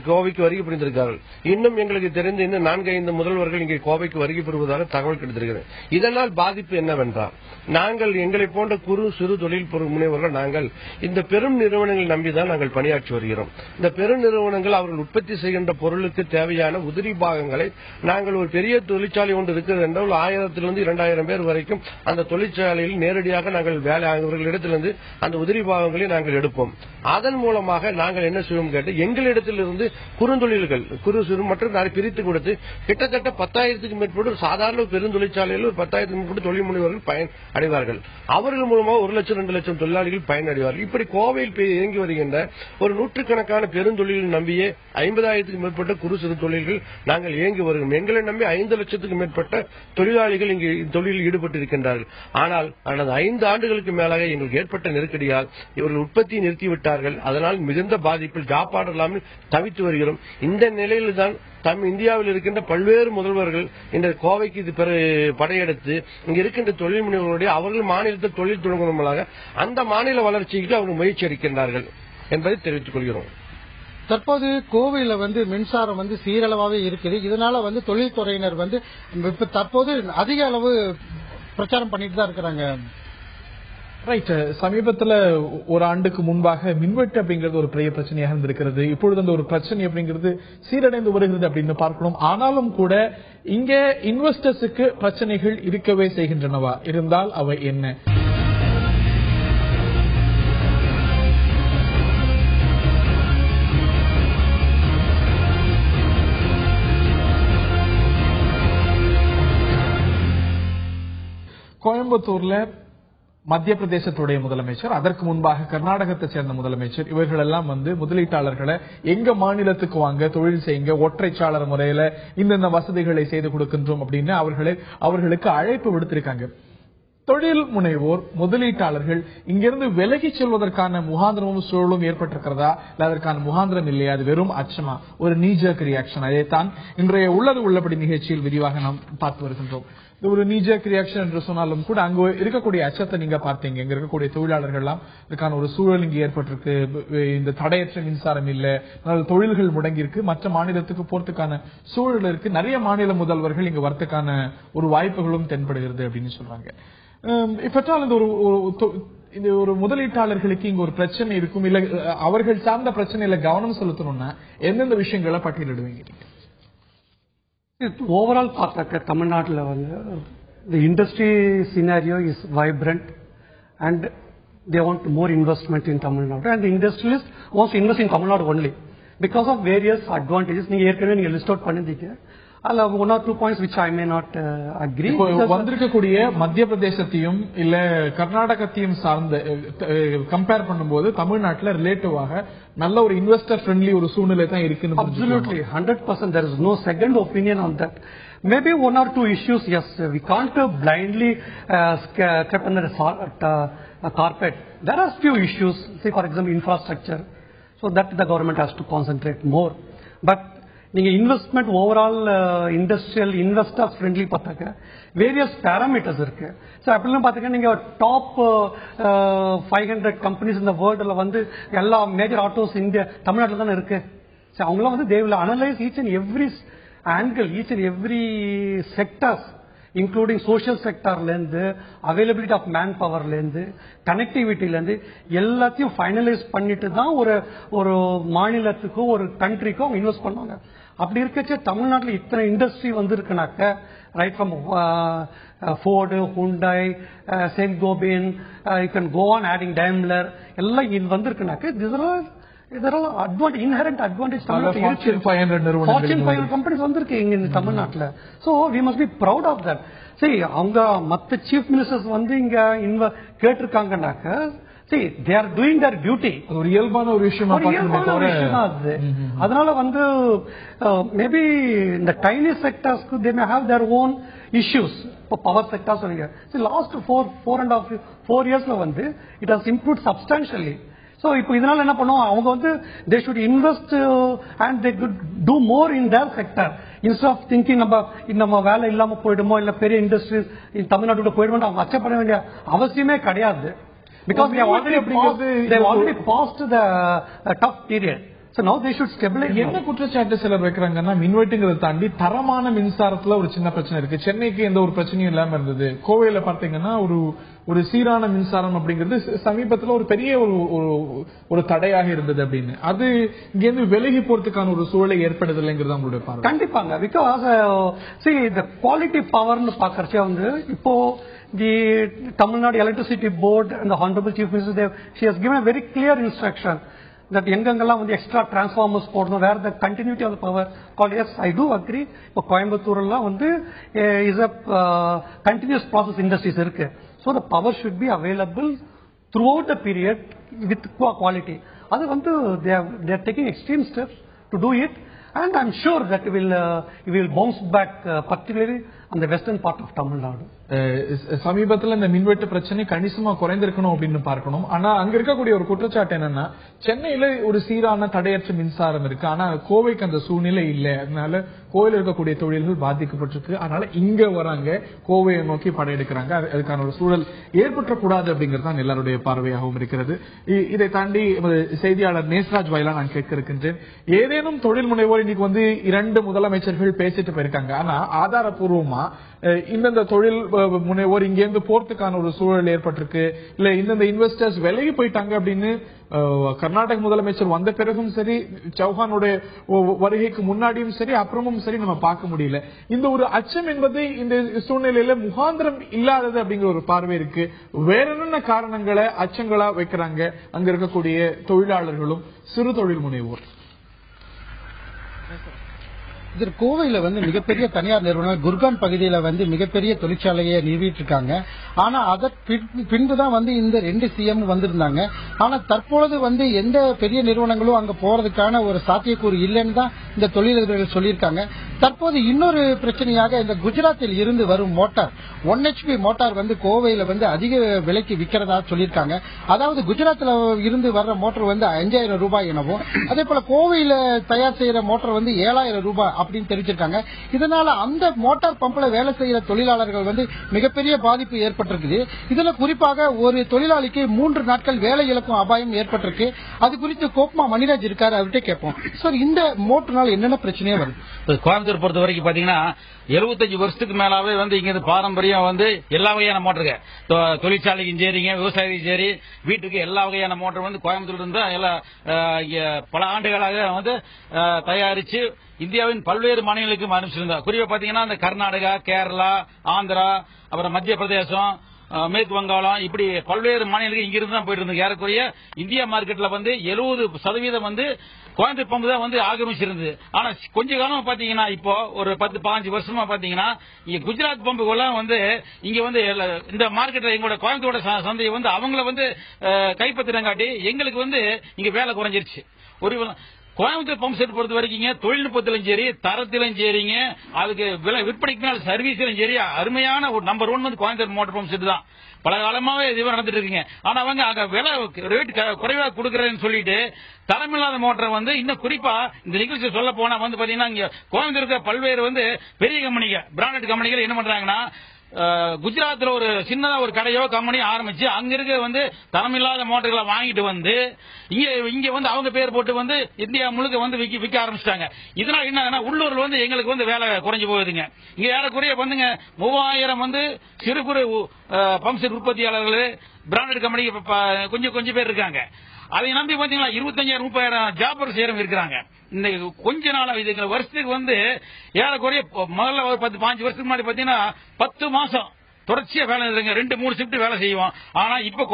கோவைக்கு வருகை புரிந்திருக்கிறார்கள். இன்னும் எங்களுக்கு தெரிந்து இன்னும் 4-5 முதல்வர்கள் இங்கே கோவைக்கு வருகை பெறுவதாக தகவல் கிடைத்திருக்கிறது. இதனால் பாதிப்பு என்னவென்றால், நாங்கள் எங்களை போன்ற குறு சிறு தொழில் முனைவர்கள் நாங்கள் இந்த பெரும் நிறுவனங்கள் நம்பிதான் நாங்கள் பணியாற்றி வருகிறோம். இந்த பெரும் நிறுவனங்கள் அவர்கள் உற்பத்தி செய்கின்ற பொருளுக்கு தேவையான உதிரி பாகங்களை நாங்கள் ஒரு பெரிய தொழிற்சாலை ஒன்று இருக்கிறது என்றால் 1000 to 2000 பேர் வரைக்கும் அந்த தொழிற்சாலையில் நேரடியாக நாங்கள் வேலை அவர்களிடத்திலிருந்து அந்த உதிரி பாகங்களை நாங்கள் எடுப்போம். அதன் மூலமாக நாங்கள் என்ன செய்வோம் கேட்டு எங்களிடத்திலிருந்து குறுந்தொழில்கள் குறு சிறு மற்றும் பிரித்து கொடுத்து கிட்டத்தட்ட 10,000க்கும் மேற்பட்ட சாதாரண பெருந்தொழிற்சாலையில் ஒரு 10,000க்கும் மேற்பட்ட தொழில் முனைவர்கள் பயன் அடைவார்கள். அவர்கள் மூலமாக 1 லட்சம் 2 லட்சம் தொழிலாளிகள் பயனடைவார்கள். இப்படி கோவையில் இயங்கி வருகின்ற ஒரு நூற்றுக்கணக்கான பெருந்தொழில் நம்பியே 50,000க்கும் மேற்பட்ட குறு சிறு தொழில்கள் நாங்கள் இயங்கி வருகிறோம். எங்களை நம்பி 5 லட்சத்துக்கும் மேற்பட்ட தொழிலாளிகள் இங்கு தொழிலில் ஈடுபட்டு இருக்கின்றார்கள். ஆனால் கடந்த 5 ஆண்டுகளுக்கு மேலாக எங்களுக்கு ஏற்பட்ட நெருக்கடியால் இவர்கள் உற்பத்தியை நிறுத்திவிட்டார்கள். அதனால் மிகுந்த பாதிப்பில் ஜாப் ஆர்டர் இல்லாமல் தவித்து வருகிறோம். இந்த நிலையில்தான் இந்தியாவில் இருக்கின்ற பல்வேறு முதல்வர்கள் இந்த கோவைக்கு இது படையெடுத்து இங்க இருக்கின்ற தொழில் முனைவர்களுடைய அவர்கள் மாநிலத்தில் தொழில் தொடங்கும் மூலமாக அந்த மாநில வளர்ச்சிக்கு அவர்கள் முயற்சி எடுக்கின்றார்கள் என்பதை தெரிவித்துக் கொள்கிறோம். தற்போது கோவையில மின்சாரம் சீரளவாகவே இருக்குது. இதனால தொழில்துறையினர் தற்போது அதிக அளவு பிரச்சாரம் பண்ணிட்டு தான் இருக்கிறாங்க. ரைட். சமீபத்துல ஒரு ஆண்டுக்கு முன்பாக மின்வெட்டு அப்படிங்கிறது ஒரு பெரிய பிரச்சனையாக இருந்திருக்கிறது. இப்பொழுது அந்த ஒரு பிரச்சனை அப்படிங்கிறது சீரடைந்து வருகிறது அப்படின்னு பார்க்கணும். ஆனாலும் கூட இங்க இன்வெஸ்டர்ஸுக்கு பிரச்சனைகள் இருக்கவே செய்கின்றனவா? இருந்தால் அவை என்ன? கோயம்புத்தூர்ல மத்திய பிரதேசத்துடைய முதலமைச்சர், அதற்கு முன்பாக கர்நாடகத்தை சேர்ந்த முதலமைச்சர், இவர்கள் எல்லாம் முதலீட்டாளர்களை எங்க மாநிலத்துக்கு வாங்க, தொழில் செய்யுங்க, ஒற்றைச்சாளர் முறையில இந்த வசதிகளை செய்து கொடுக்கின்றோம் அப்படின்னு அவர்களுக்கு அழைப்பு விடுத்திருக்காங்க. தொழில் முனைவோர், முதலீட்டாளர்கள் இங்கிருந்து விலகி செல்வதற்கான முகாந்திரமும் சூழலும் ஏற்பட்டிருக்கிறதா, இல்ல அதற்கான முகாந்திரம் இல்லையா, அது வெறும் அச்சமா, ஒரு நீஜர்க் ரியாக்ஷன்? அதைத்தான் இன்றைய உள்ளது உள்ளபடி நிகழ்ச்சியில் விரிவாக நாம் பார்த்து வருகின்றோம். ஒரு நீஜர்க் ரியாக்ஷன் என்று சொன்னாலும் கூட அங்கு இருக்கக்கூடிய அச்சத்தை நீங்க பார்த்தீங்க. இங்க இருக்கக்கூடிய தொழிலாளர்கள் எல்லாம் இதுக்கான ஒரு சூழல் இங்கு ஏற்பட்டிருக்கு. இந்த தடையற்ற மின்சாரம் இல்ல, தொழில்கள் முடங்கி இருக்கு, மற்ற மாநிலத்துக்கு போறதுக்கான சூழல் இருக்கு, நிறைய மாநில முதல்வர்கள் இங்கு வரத்துக்கான ஒரு வாய்ப்புகளும் தென்படுகிறது அப்படின்னு சொல்றாங்க. இப்பற்றால் இந்த ஒரு முதலீட்டாளர்களுக்கு இங்க ஒரு பிரச்சனை இருக்கும், இல்ல அவர்கள் சார்ந்த பிரச்சனையில கவனம் செலுத்தணும்னா எந்தெந்த விஷயங்களை பட்டியலிடுவீங்க? ஓவரால் பார்த்தாக்க தமிழ்நாட்டில் the industry scenario is vibrant and they want more investment in Tamil Nadu, and the industrialists wants to invest in Tamil Nadu only because of various advantages. நீங்க ஏற்கனவே லிஸ்ட் அவுட் பண்ணிருக்கீங்க. அதுல 1 or 2 points which I may not agree. வந்திருக்கக்கூடிய மத்திய பிரதேசத்தையும் இல்ல கர்நாடகத்தையும் சார்ந்த compare பண்ணும்போது தமிழ்நாட்டில் ரிலேட்டிவாக நல்ல ஒரு இன்வெஸ்டர் ஃப்ரெண்ட்லி ஒரு சூழ்நிலை தான் இருக்கு. Absolutely 100%. there is no second opinion on that. Maybe 1 or 2 issues, yes, we can't blindly keep under a carpet. There are few issues, say for example infrastructure, so that the government has to concentrate more. But நீங்க investment overall industrial investors friendly பார்த்தாக்க various parameters இருக்கு. So அப்படிலாம் பார்த்தாக்க நீங்க top 500 companies இந்த வேர்ல்டுல எல்லா major autos India தமிழ்நாட்டில் தானே இருக்கு. ஸோ அவங்களாம் they will analyze each and every angle, each and every sectors, including social sectorல இருந்து, availability of manpowerல இருந்து, கனெக்டிவிட்டில இருந்து எல்லாத்தையும் ஃபைனலைஸ் பண்ணிட்டு தான் ஒரு மாநிலத்துக்கோ ஒரு கண்ட்ரிக்கோ அவங்க இன்வெஸ்ட் பண்ணுவாங்க. அப்படி இருக்கச்சே தமிழ்நாட்டில் இத்தனை இண்டஸ்ட்ரி இருக்குனாக்க, right from Ford, Hyundai, Saint Gobain, you can go on adding Daimler எல்லாம் இது இருக்குனாக்க, இதெல்லாம் inherent advantage Fortune 500 companies வந்திருக்கு இங்க தமிழ்நாட்டுல. So we must be proud of that. See, அவங்க மத்த சீஃப் மினிஸ்டர்ஸ் இங்க கேட்டிருக்காங்கன்னாக்க, see they are doing their duty. ஒரு இயல்பான ஒரு விஷயமா பார்க்கணும். அதனால மேபி இந்த டைனி செக்டர்ஸ்க்கு they may have their own issues. இப்போ பவர் செக்டர் சொல்லுங்க, லாஸ்ட் 4 yearsல it has improved substantially. So இப்போ இதனால என்ன பண்ணுவோம், அவங்க they should invest and they could do more in their sector instead of thinking நம்ம வேலை இல்லாம போயிடுமோ இல்ல பெரிய இண்டஸ்ட்ரீஸ் தமிழ்நாட்டுல போயிடுமோ அவங்க அச்சப்பட வேண்டிய அவசியமே கிடையாது. Because they have already passed the tough period. So now they should stabilize. என்ன குற்றச்சாட்டு சிலர் வைக்கிறாங்கன்னா, மின்வெட்டுங்கிறத தாண்டி தரமான மின்சாரத்துல ஒரு சின்ன பிரச்சனை இருக்கு. சென்னைக்கு எந்த ஒரு பிரச்சனையும் இல்லாம இருந்தது. கோவையில பார்த்தீங்கன்னா ஒரு சீரான மின்சாரம் அப்படிங்கிறது சமீபத்தில் ஒரு பெரிய ஒரு தடையாக இருந்தது அப்படின்னு. அது இங்கிருந்து விலகி போறதுக்கான ஒரு சூழலை ஏற்படுதலைங்கிறது அவங்களுடைய பார்வை. கண்டிப்பாங்க. பிகாஸ் the quality powerன்னு பாக்கறச்சே இப்போ the Tamil Nadu Electricity Board and the Honorable Chief Minister, she has given a very clear instruction that எங்கெங்கெல்லாம் extra transformers போடணும், where the continuity of the power called. Yes, I do agree. இப்போ கோயம்புத்தூர்லாம் is a continuous process industries இருக்கு. So the power should be available throughout the period with quality. அது they are taking extreme steps to do it, and I'm sure that it will bounce back, particularly on the western part of Tamil Nadu. சமீபத்தில் இந்த மின்வெட்டு பிரச்சனை கணிசமா குறைந்திருக்கணும் அப்படின்னு பார்க்கணும். ஆனா அங்க இருக்கக்கூடிய ஒரு குற்றச்சாட்டு என்னன்னா, சென்னையில ஒரு சீரான தடையற்ற மின்சாரம் இருக்கு, ஆனா கோவைக்கு அந்த சூழ்நிலை இல்லை. அதனால கோவையில் இருக்கக்கூடிய தொழில்கள் பாதிக்கப்பட்டிருக்கு. அதனால இங்க வராங்க, கோவையை நோக்கி படையெடுக்கிறாங்க. அதுக்கான ஒரு சூழல் ஏற்பட்டக்கூடாது அப்படிங்கிறது தான் எல்லாருடைய பார்வையாகவும் இருக்கிறது. இதை தாண்டி செய்தியாளர் நேஸ்ராஜ் வாயிலா நான் கேட்க இருக்கின்றேன், ஏதேனும் தொழில் முனைவோர் இன்னைக்கு 2 முதலமைச்சர்கள் பேசிட்டு போயிருக்காங்க, ஆனா ஆதாரப்பூர்வமா இந்தந்த தொழில் முனைவோர் இங்கிருந்து போறதுக்கான ஒரு சூழல் ஏற்பட்டிருக்கு, இல்ல இந்தந்த இன்வெஸ்டர்ஸ் விலகி போயிட்டாங்க அப்படின்னு கர்நாடக முதலமைச்சர் வந்த பிறகும் சரி, சௌஹானுடைய வருகைக்கு முன்னாடியும் சரி, அப்புறமும் சரி நம்ம பார்க்க முடியல. இந்த ஒரு அச்சம் என்பது இந்த சூழ்நிலையில முகாந்திரம் இல்லாதது அப்படிங்கிற ஒரு பார்வை இருக்கு. வேற என்னென்ன காரணங்களை அச்சங்களா வைக்கிறாங்க அங்க இருக்கக்கூடிய தொழிலாளர்களும் சிறு தொழில் முனைவோர்? இது கோவையில மிகப்பெரிய தனியார் நிறுவனம் குர்கான் பகுதியில மிகப்பெரிய தொழிற்சாலையை நிறுவிட்டு இருக்காங்க. ஆனா அதற்கு பின்புதான் இந்த 2 சிஎம் வந்திருந்தாங்க. ஆனா தற்பொழுது எந்த பெரிய நிறுவனங்களும் அங்க போறதுக்கான ஒரு சாத்தியக்கூறு இல்லைன்னு தான் இந்த தொழிலதிபர்கள் சொல்லியிருக்காங்க. தற்போது இன்னொரு பிரச்சனையாக இந்த குஜராத்தில் இருந்து வரும் மோட்டார் 1 HP மோட்டார் கோவையில அதிக விலைக்கு விற்கிறதா சொல்லியிருக்காங்க. அதாவது குஜராத்ல இருந்து வர்ற மோட்டார் 5000 ரூபாய் எனவும், அதே போல கோவையில தயார் செய்யற மோட்டார் 7000 ரூபாய் அப்படின்னு தெரிவிச்சிருக்காங்க. இதனால அந்த மோட்டார் பம்புல வேலை செய்யற தொழிலாளர்கள் மிகப்பெரிய பாதிப்பு ஏற்பட்டிருக்குது. இதுல குறிப்பாக ஒரு தொழிலாளிக்கு 3 நாட்கள் வேலை இழக்கும் அபாயம் ஏற்பட்டிருக்கு. அது குறித்து கோப்மா மணிராஜ் இருக்காரு, அவர்கிட்ட கேட்போம். சார், இந்த மோட்டர்னால என்னென்ன பிரச்சனையே வருது? கோயம்புத்தூர் பொறுத்த வரைக்கும் பாத்தீங்கன்னா 75 வருஷத்துக்கு மேலாவே இங்க பாரம்பரியம் எல்லா வகையான மோட்டருங்க, தொழிற்சாலைக்கும் சரிங்க, விவசாயிக்கும் சரி, வீட்டுக்கு எல்லா வகையான மோட்டர் கோயம்புத்தூர் இருந்தா பல ஆண்டுகளாக தயாரிச்சு இந்தியாவின் பல்வேறு மாநிலங்களுக்கு அனுப்பிச்சிருந்தா. குறிப்பா பாத்தீங்கன்னா இந்த கர்நாடகா, கேரளா, ஆந்திரா, அப்புறம் மத்திய பிரதேசம், மேற்கு வங்காளம், இப்படி பல்வேறு மாநிலங்களுக்கு இங்கிருந்து தான் போயிட்டு இருந்தது. ஏறக்குறைய இந்தியா மார்க்கெட்ல 70% கோயம்புத்தூர் பம்பு தான் ஆக்கிரமிச்சிருந்தது. ஆனா கொஞ்ச காலம் பாத்தீங்கன்னா இப்போ ஒரு 10-15 வருஷமா பாத்தீங்கன்னா இங்க குஜராத் பம்புகள்லாம் இங்க இந்த மார்க்கெட்ல எங்களோட கோயம்புத்தூரோட சந்தையை அவங்கள கைப்பற்றினங்காட்டி எங்களுக்கு இங்க வேலை குறைஞ்சிருச்சு. ஒரு கோயம்புத்தூர் பம்ப் செட் பொறுத்த வரைக்கும் தொழில்நுட்பத்திலும் சரி, தரத்திலும் சரிங்க, அதுக்கு விற்பனைக்கு மேல சர்வீஸிலும் சரி அருமையான ஒரு number 1 Coimbatore motor pump set தான். பல காலமாவே இதுவே நடந்துட்டு இருக்குங்க. ஆனா அவங்க அங்க விலை ரேட் குறைவா கொடுக்கறேன்னு சொல்லிட்டு தரமில்லாத மோட்டரை இன்னும் குறிப்பா இந்த நிகழ்ச்சி சொல்ல போனா பாத்தீங்கன்னா இங்க கோயம்புத்தூர் பல்வேறு பெரிய கம்பெனிகள், பிராண்டட் கம்பெனிகள் என்ன பண்றாங்கன்னா குஜராத்ல ஒரு சின்னதா ஒரு கடையோ கம்பெனி ஆரம்பிச்சு அங்க இருக்க தரமில்லாத மோட்டர்களை வாங்கிட்டு இங்க அவங்க பேர் போட்டு இந்தியா முழுக்க விற்க ஆரம்பிச்சிட்டாங்க. இதனால என்ன உள்ளூர்ல எங்களுக்கு வேலை குறைஞ்சு போகுதுங்க. இங்க ஏறக்குறைய 3000 சிறு குறு பம்ப் செட் உற்பத்தியாளர்கள் பிராண்டட் கம்பெனி கொஞ்சம் பேர் இருக்காங்க. அதை நம்பி பாத்தீங்கன்னா 25,000-30,000 ஜாபர் சேரம் இருக்கிறாங்க. இந்த கொஞ்ச நாளா இது வருஷத்துக்கு ஏறக்குறைய முதல்ல ஒரு 10-15 வருஷத்துக்கு முன்னாடி பாத்தீங்கன்னா 10 மாசம் தொடர்ச்சியா வேலை இருக்குங்க. 2-3 ஷிப்ட் வேலை செய்வோம். ஆனா இப்ப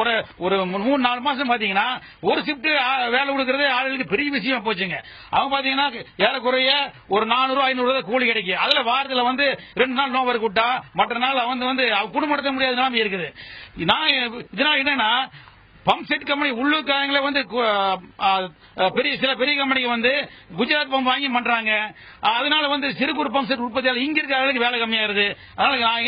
ஒரு 3-4 மாசம் பாத்தீங்கன்னா ஒரு ஷிப்ட் வேலை கொடுக்கறதே ஆளுகளுக்கு பெரிய விஷயமா போச்சுங்க. அவங்க பாத்தீங்கன்னா ஏறக்குறைய ஒரு 400-500 கூலி கிடைக்கும். அதுல வாரத்துல 2 நாள் நோவர் கூட்டா, மற்ற நாள் அவங்க குடும்பம் நடத்த முடியாத நிலைமை இருக்குது. இதனால என்னன்னா பம்ப் செட் கம்பெனி உள்ளூர்காரங்களே சில பெரிய கம்பெனிக்கு குஜராத் பம்ப் வாங்கி பண்றாங்க. அதனால சிறு குறு பம்ப் செட் உற்பத்தியாளர் இங்க இருக்கிற வேலை கம்மியாயிருது. அதனால நான்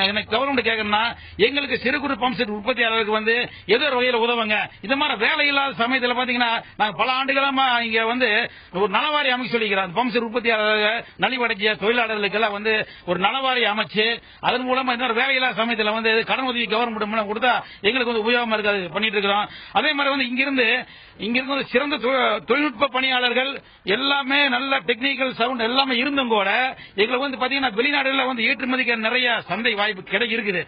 என்ன கவர்மெண்ட் கேட்கறேன்னா எங்களுக்கு சிறு குறு பம்ப் செட் உற்பத்தியாளருக்கு ஏதோ ஒரு வகையில் உதவுங்க. இந்த மாதிரி வேலை இல்லாத சமயத்தில் பாத்தீங்கன்னா நாங்க பல ஆண்டுகளமா இங்க ஒரு நலவாரி அமைச்சு சொல்லிக்கிறோம். பம்ப் செட் உற்பத்தியாளர்கள் நலிவடைஞ்ச தொழிலாளர்களுக்கு எல்லாம் ஒரு நலவாரி அமைச்சு அதன் மூலமா இன்னொரு வேலை இல்லாத சமயத்தில் கடன் உதவி கவர்மெண்ட் மூலம் கொடுத்தா எங்களுக்கு உபயோகமா இருக்காது பண்ணிட்டு இருக்கிறோம். அதே மாதிரி இங்கிருந்து சிறந்த தொழில்நுட்ப பணியாளர்கள் எல்லாமே நல்ல டெக்னிக்கல் சவுண்ட் எல்லாமே இருந்தும் கூட எங்களுக்கு பாத்தீங்கன்னா வெளிநாடுகளில் ஏற்றுமதிக்கு நிறைய சந்தை வாய்ப்பு கிடைக்க இருக்குது.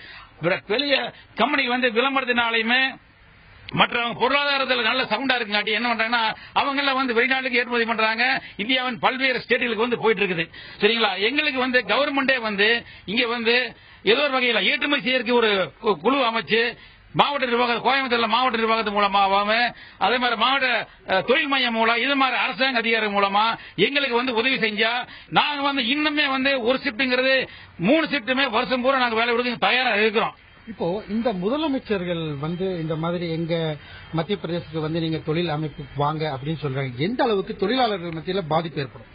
வெளிய கம்பெனி விளம்பரத்தினாலையுமே மற்ற பொருளாதாரத்தில் நல்ல சவுண்டா இருக்குங்காட்டி என்ன பண்றாங்கன்னா அவங்க வெளிநாட்டுக்கு ஏற்றுமதி பண்றாங்க. இந்தியாவின் பல்வேறு ஸ்டேட்டுகளுக்கு போயிட்டு இருக்குது. சரிங்களா? எங்களுக்கு கவர்மெண்டே இங்க ஏதோ ஒரு வகையில் ஏற்றுமதி செய்யறதுக்கு ஒரு குழு அமைச்சு மாவட்ட நிர்வாகம், கோயம்புத்தூர்ல மாவட்ட நிர்வாகத்தின் மூலமாவே, அதே மாதிரி மாவட்ட தொழில் மையம் மூலம், இது மாதிரி அரசாங்க அதிகாரி மூலமா எங்களுக்கு உதவி செஞ்சா நாங்க இன்னுமே ஒரு ஷிப்ட்ங்கிறது 3 ஷிப்டுமே வருஷம் பூரா நாங்க வேலை கொடுக்க தயாரா இருக்கிறோம். இப்போ இந்த முதலமைச்சர்கள் இந்த மாதிரி எங்க மத்திய பிரதேசத்துக்கு நீங்க தொழில் அமைப்பு வாங்க அப்படின்னு சொல்றாங்க. எந்த அளவுக்கு தொழிலாளர்கள் மத்தியில பாதிப்பு ஏற்படும்?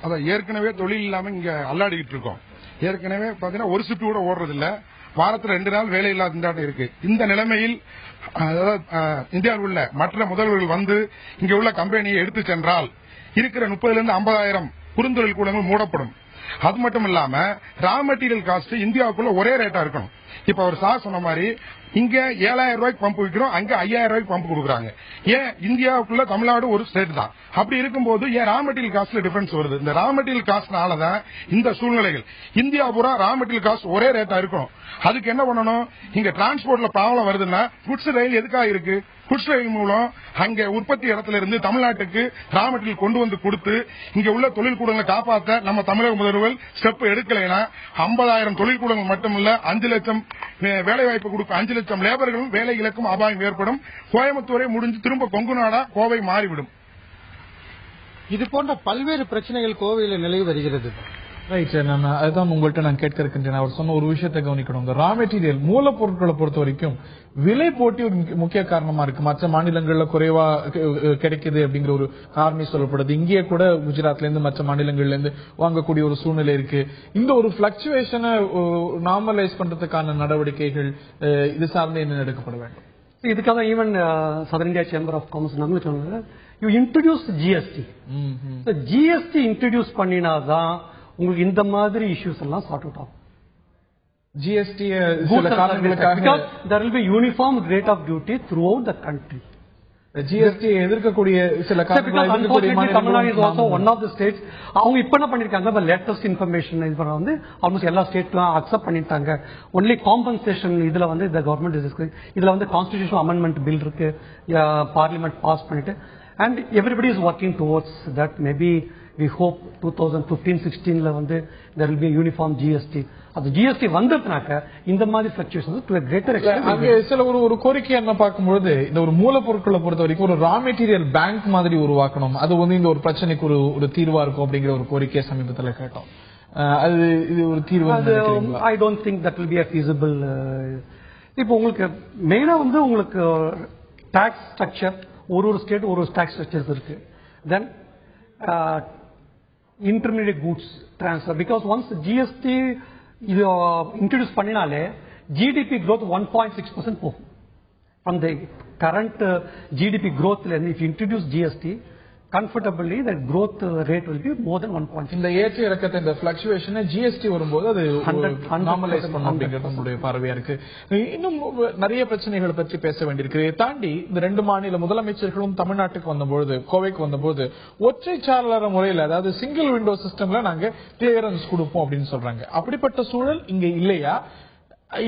அதான் ஏற்கனவே தொழில் இல்லாம இங்க அல்லாடிக்கிட்டு இருக்கோம். ஏற்கனவே பாத்தீங்கன்னா ஒரு ஷிப்ட் கூட ஓடுறது இல்ல. வாரத்தில் 2 நாள் வேலை இல்லாத திண்டாட்டம் இருக்கு. இந்த நிலைமையில் இந்தியாவில் உள்ள மற்ற முதல்வர்கள் இங்க உள்ள கம்பெனியை எடுத்து சென்றால் இருக்கிற 30,000-50,000 குறுந்தொழில் கூடங்கள் மூடப்படும். அது மட்டும் இல்லாம ரா மெட்டீரியல் காஸ்ட் இந்தியாவுக்குள்ள ஒரே ரேட்டா இருக்கணும். இப்ப அவர் சார் சொன்ன மாதிரி இங்க 7,000 ரூபாய்க்கு பம்ப் விற்கிறோம், அங்க 5,000 ரூபாய்க்கு பம்ப் கொடுக்குறாங்க. ஏன் இந்தியாவுக்குள்ள தமிழ்நாடு ஒரு ஸ்டேட் தான். அப்படி இருக்கும்போது ஏன் ரா மெட்டீரியல் காஸ்ட்ல டிஃபரன்ஸ் வருது? இந்த ரா மெட்டீரியல் காஸ்ட்னாலதான் இந்த சூழ்நிலைகள். இந்தியா பூரா ரா மெட்டீரியல் காஸ்ட் ஒரே ரேட்டா இருக்கணும். அதுக்கு என்ன பண்ணணும்? இங்க டிரான்ஸ்போர்ட்ல ப்ராப்ளம் வருதுன்னா குட்ஸ் ரயில் எதுக்காக இருக்கு? குட்ஸ் ரயில் மூலம் அங்க உற்பத்தி இடத்துல இருந்து தமிழ்நாட்டுக்கு ரா மெட்டீரியல் கொண்டு கொடுத்து இங்க உள்ள தொழில் கூடங்களை காப்பாற்ற நம்ம தமிழக முதல்வர்கள் ஸ்டெப் எடுக்கலைன்னா 50,000 தொழில் கூடங்கள் மட்டுமல்ல 5 லட்சம் வேலை வாய்ப்பு கொடுக்கும் 5 லட்சம் லேபர்களும் வேலை இழக்கும் அபாயம் ஏற்படும். கோயம்புத்தூரை முடிஞ்சு திரும்ப கொங்கு நாடா கோவை மாறிவிடும். இது போன்ற பல்வேறு பிரச்சனைகள் கோவையில் நிலவி வருகிறது. ரைட், நான் அதுதான் உங்கள்கிட்ட நான் கேட்க இருக்கின்றேன். அவர் சொன்ன ஒரு விஷயத்தை கவனிக்கணும். இந்த ரா மெட்டீரியல் மூலப்பொருட்களை பொறுத்த வரைக்கும் விலை போட்டி ஒரு முக்கிய காரணமா இருக்கு. மற்ற மாநிலங்கள்ல குறைவா கிடைக்குது அப்படிங்கிற ஒரு காரணம் சொல்லப்படுது. இங்கேயே கூட குஜராத்ல இருந்து மற்ற மாநிலங்கள்ல இருந்து வாங்கக்கூடிய ஒரு சூழ்நிலை இருக்கு. இந்த ஒரு பிளக்சுவேஷனை நார்மலைஸ் பண்றதுக்கான நடவடிக்கைகள் இது சார்ந்து என்ன எடுக்கப்பட வேண்டும்? இதுக்காக even southern India chamber of commerce நாங்களும் சொன்னாங்க, you introduce GST. GST introduce பண்ணினாதான் உங்களுக்கு இந்த மாதிரி இஷ்யூஸ் எல்லாம் சார்ட் அவுட் ஆகும். GST there will be uniform rate of duty throughout the country. GST எதிர்க்கக்கூடிய சில Tamil Nadu is also one of the states. அவங்க இப்ப என்ன பண்ணிருக்காங்க, லேட்டஸ்ட் இன்ஃபர்மேஷன் இது வந்து ஆல்மோஸ்ட் எல்லா ஸ்டேட்லாம் அக்செப்ட் பண்ணிட்டாங்க. ஒன்லி காம்பன்சேஷன் இதுல வந்து இந்த கவர்மெண்ட் இதுல வந்து கான்ஸ்டிடியூஷன் அமெண்ட்மெண்ட் பில் இருக்கு, பார்லிமெண்ட் பாஸ் பண்ணிட்டு, and everybody is working towards that. Maybe we hope 2015-16 வந்து there will be a uniform GST. அது GST வந்ததுனாக்க இந்த மாதிரி fluctuations to a greater extent. அங்கே சில ஒரு கோரிக்கை என்ன பார்க்கும்போது, இந்த ஒரு மூலப்பொருட்களை பொறுத்த வரைக்கும் ஒரு ரா மெட்டீரியல் பேங்க் மாதிரி உருவாக்கணும், அது வந்து இந்த ஒரு பிரச்சனைக்கு ஒரு தீர்வா இருக்கும் அப்படிங்கிற ஒரு கோரிக்கையை சமீபத்தில் கேட்டோம். அது இது ஒரு தீர்வு? I don't think that will be a feasible. இப்போ உங்களுக்கு மெயினா வந்து உங்களுக்கு டாக்ஸ் ஸ்ட்ரக்சர் ஒரு ஸ்டேட் ஒரு டாக்ஸ் ஸ்ட்ரக்சர்ஸ் இருக்கு. தென் intermediate goods transfer, because once GST introduce பண்ணினாலே GDP growth 1.6% போகும். From the current GDP growth, if you introduce GST, comfortably the growth rate will be more than 1.6. இந்த ஏற்ற இறக்கத்தை இந்த ஃபிளக்சுவேஷனை GST வரும்போது அது நார்மலைஸ் பண்ணும் அப்படிங்கிறது நம்மளுடைய பார்வையா இருக்கு. இன்னும் நிறைய பிரச்சனைகளை பற்றி பேச வேண்டியிருக்கு. தாண்டி இந்த 2 மாநில முதலமைச்சர்களும் தமிழ்நாட்டுக்கு வந்தபோது, கோவைக்கு வந்தபோது ஒற்றைச்சாளர முறையில், அதாவது சிங்கிள் விண்டோ சிஸ்டம்ல நாங்க கிளியரன்ஸ் கொடுப்போம் அப்படின்னு சொல்றாங்க. அப்படிப்பட்ட சூழல் இங்க இல்லையா?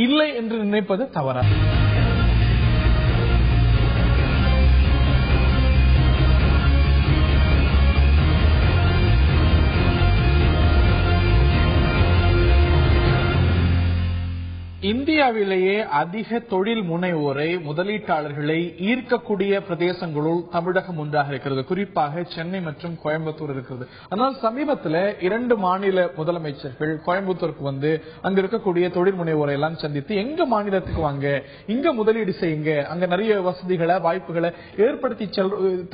இல்லை என்று நினைப்பது தவறா? இந்தியாவிலேயே அதிக தொழில் முனைவோரை, முதலீட்டாளர்களை ஈர்க்கக்கூடிய பிரதேசங்களுள் தமிழகம் ஒன்றாக இருக்கிறது. குறிப்பாக சென்னை மற்றும் கோயம்புத்தூர் இருக்கிறது. ஆனால் சமீபத்தில் 2 மாநில முதலமைச்சர்கள் கோயம்புத்தூருக்கு வந்து அங்க இருக்கக்கூடிய தொழில் முனைவோரை எல்லாம் சந்தித்து, எங்க மாநிலத்துக்கு வாங்க, இங்க முதலீடு செய்யுங்க, அங்க நிறைய வசதிகளை வாய்ப்புகளை ஏற்படுத்தி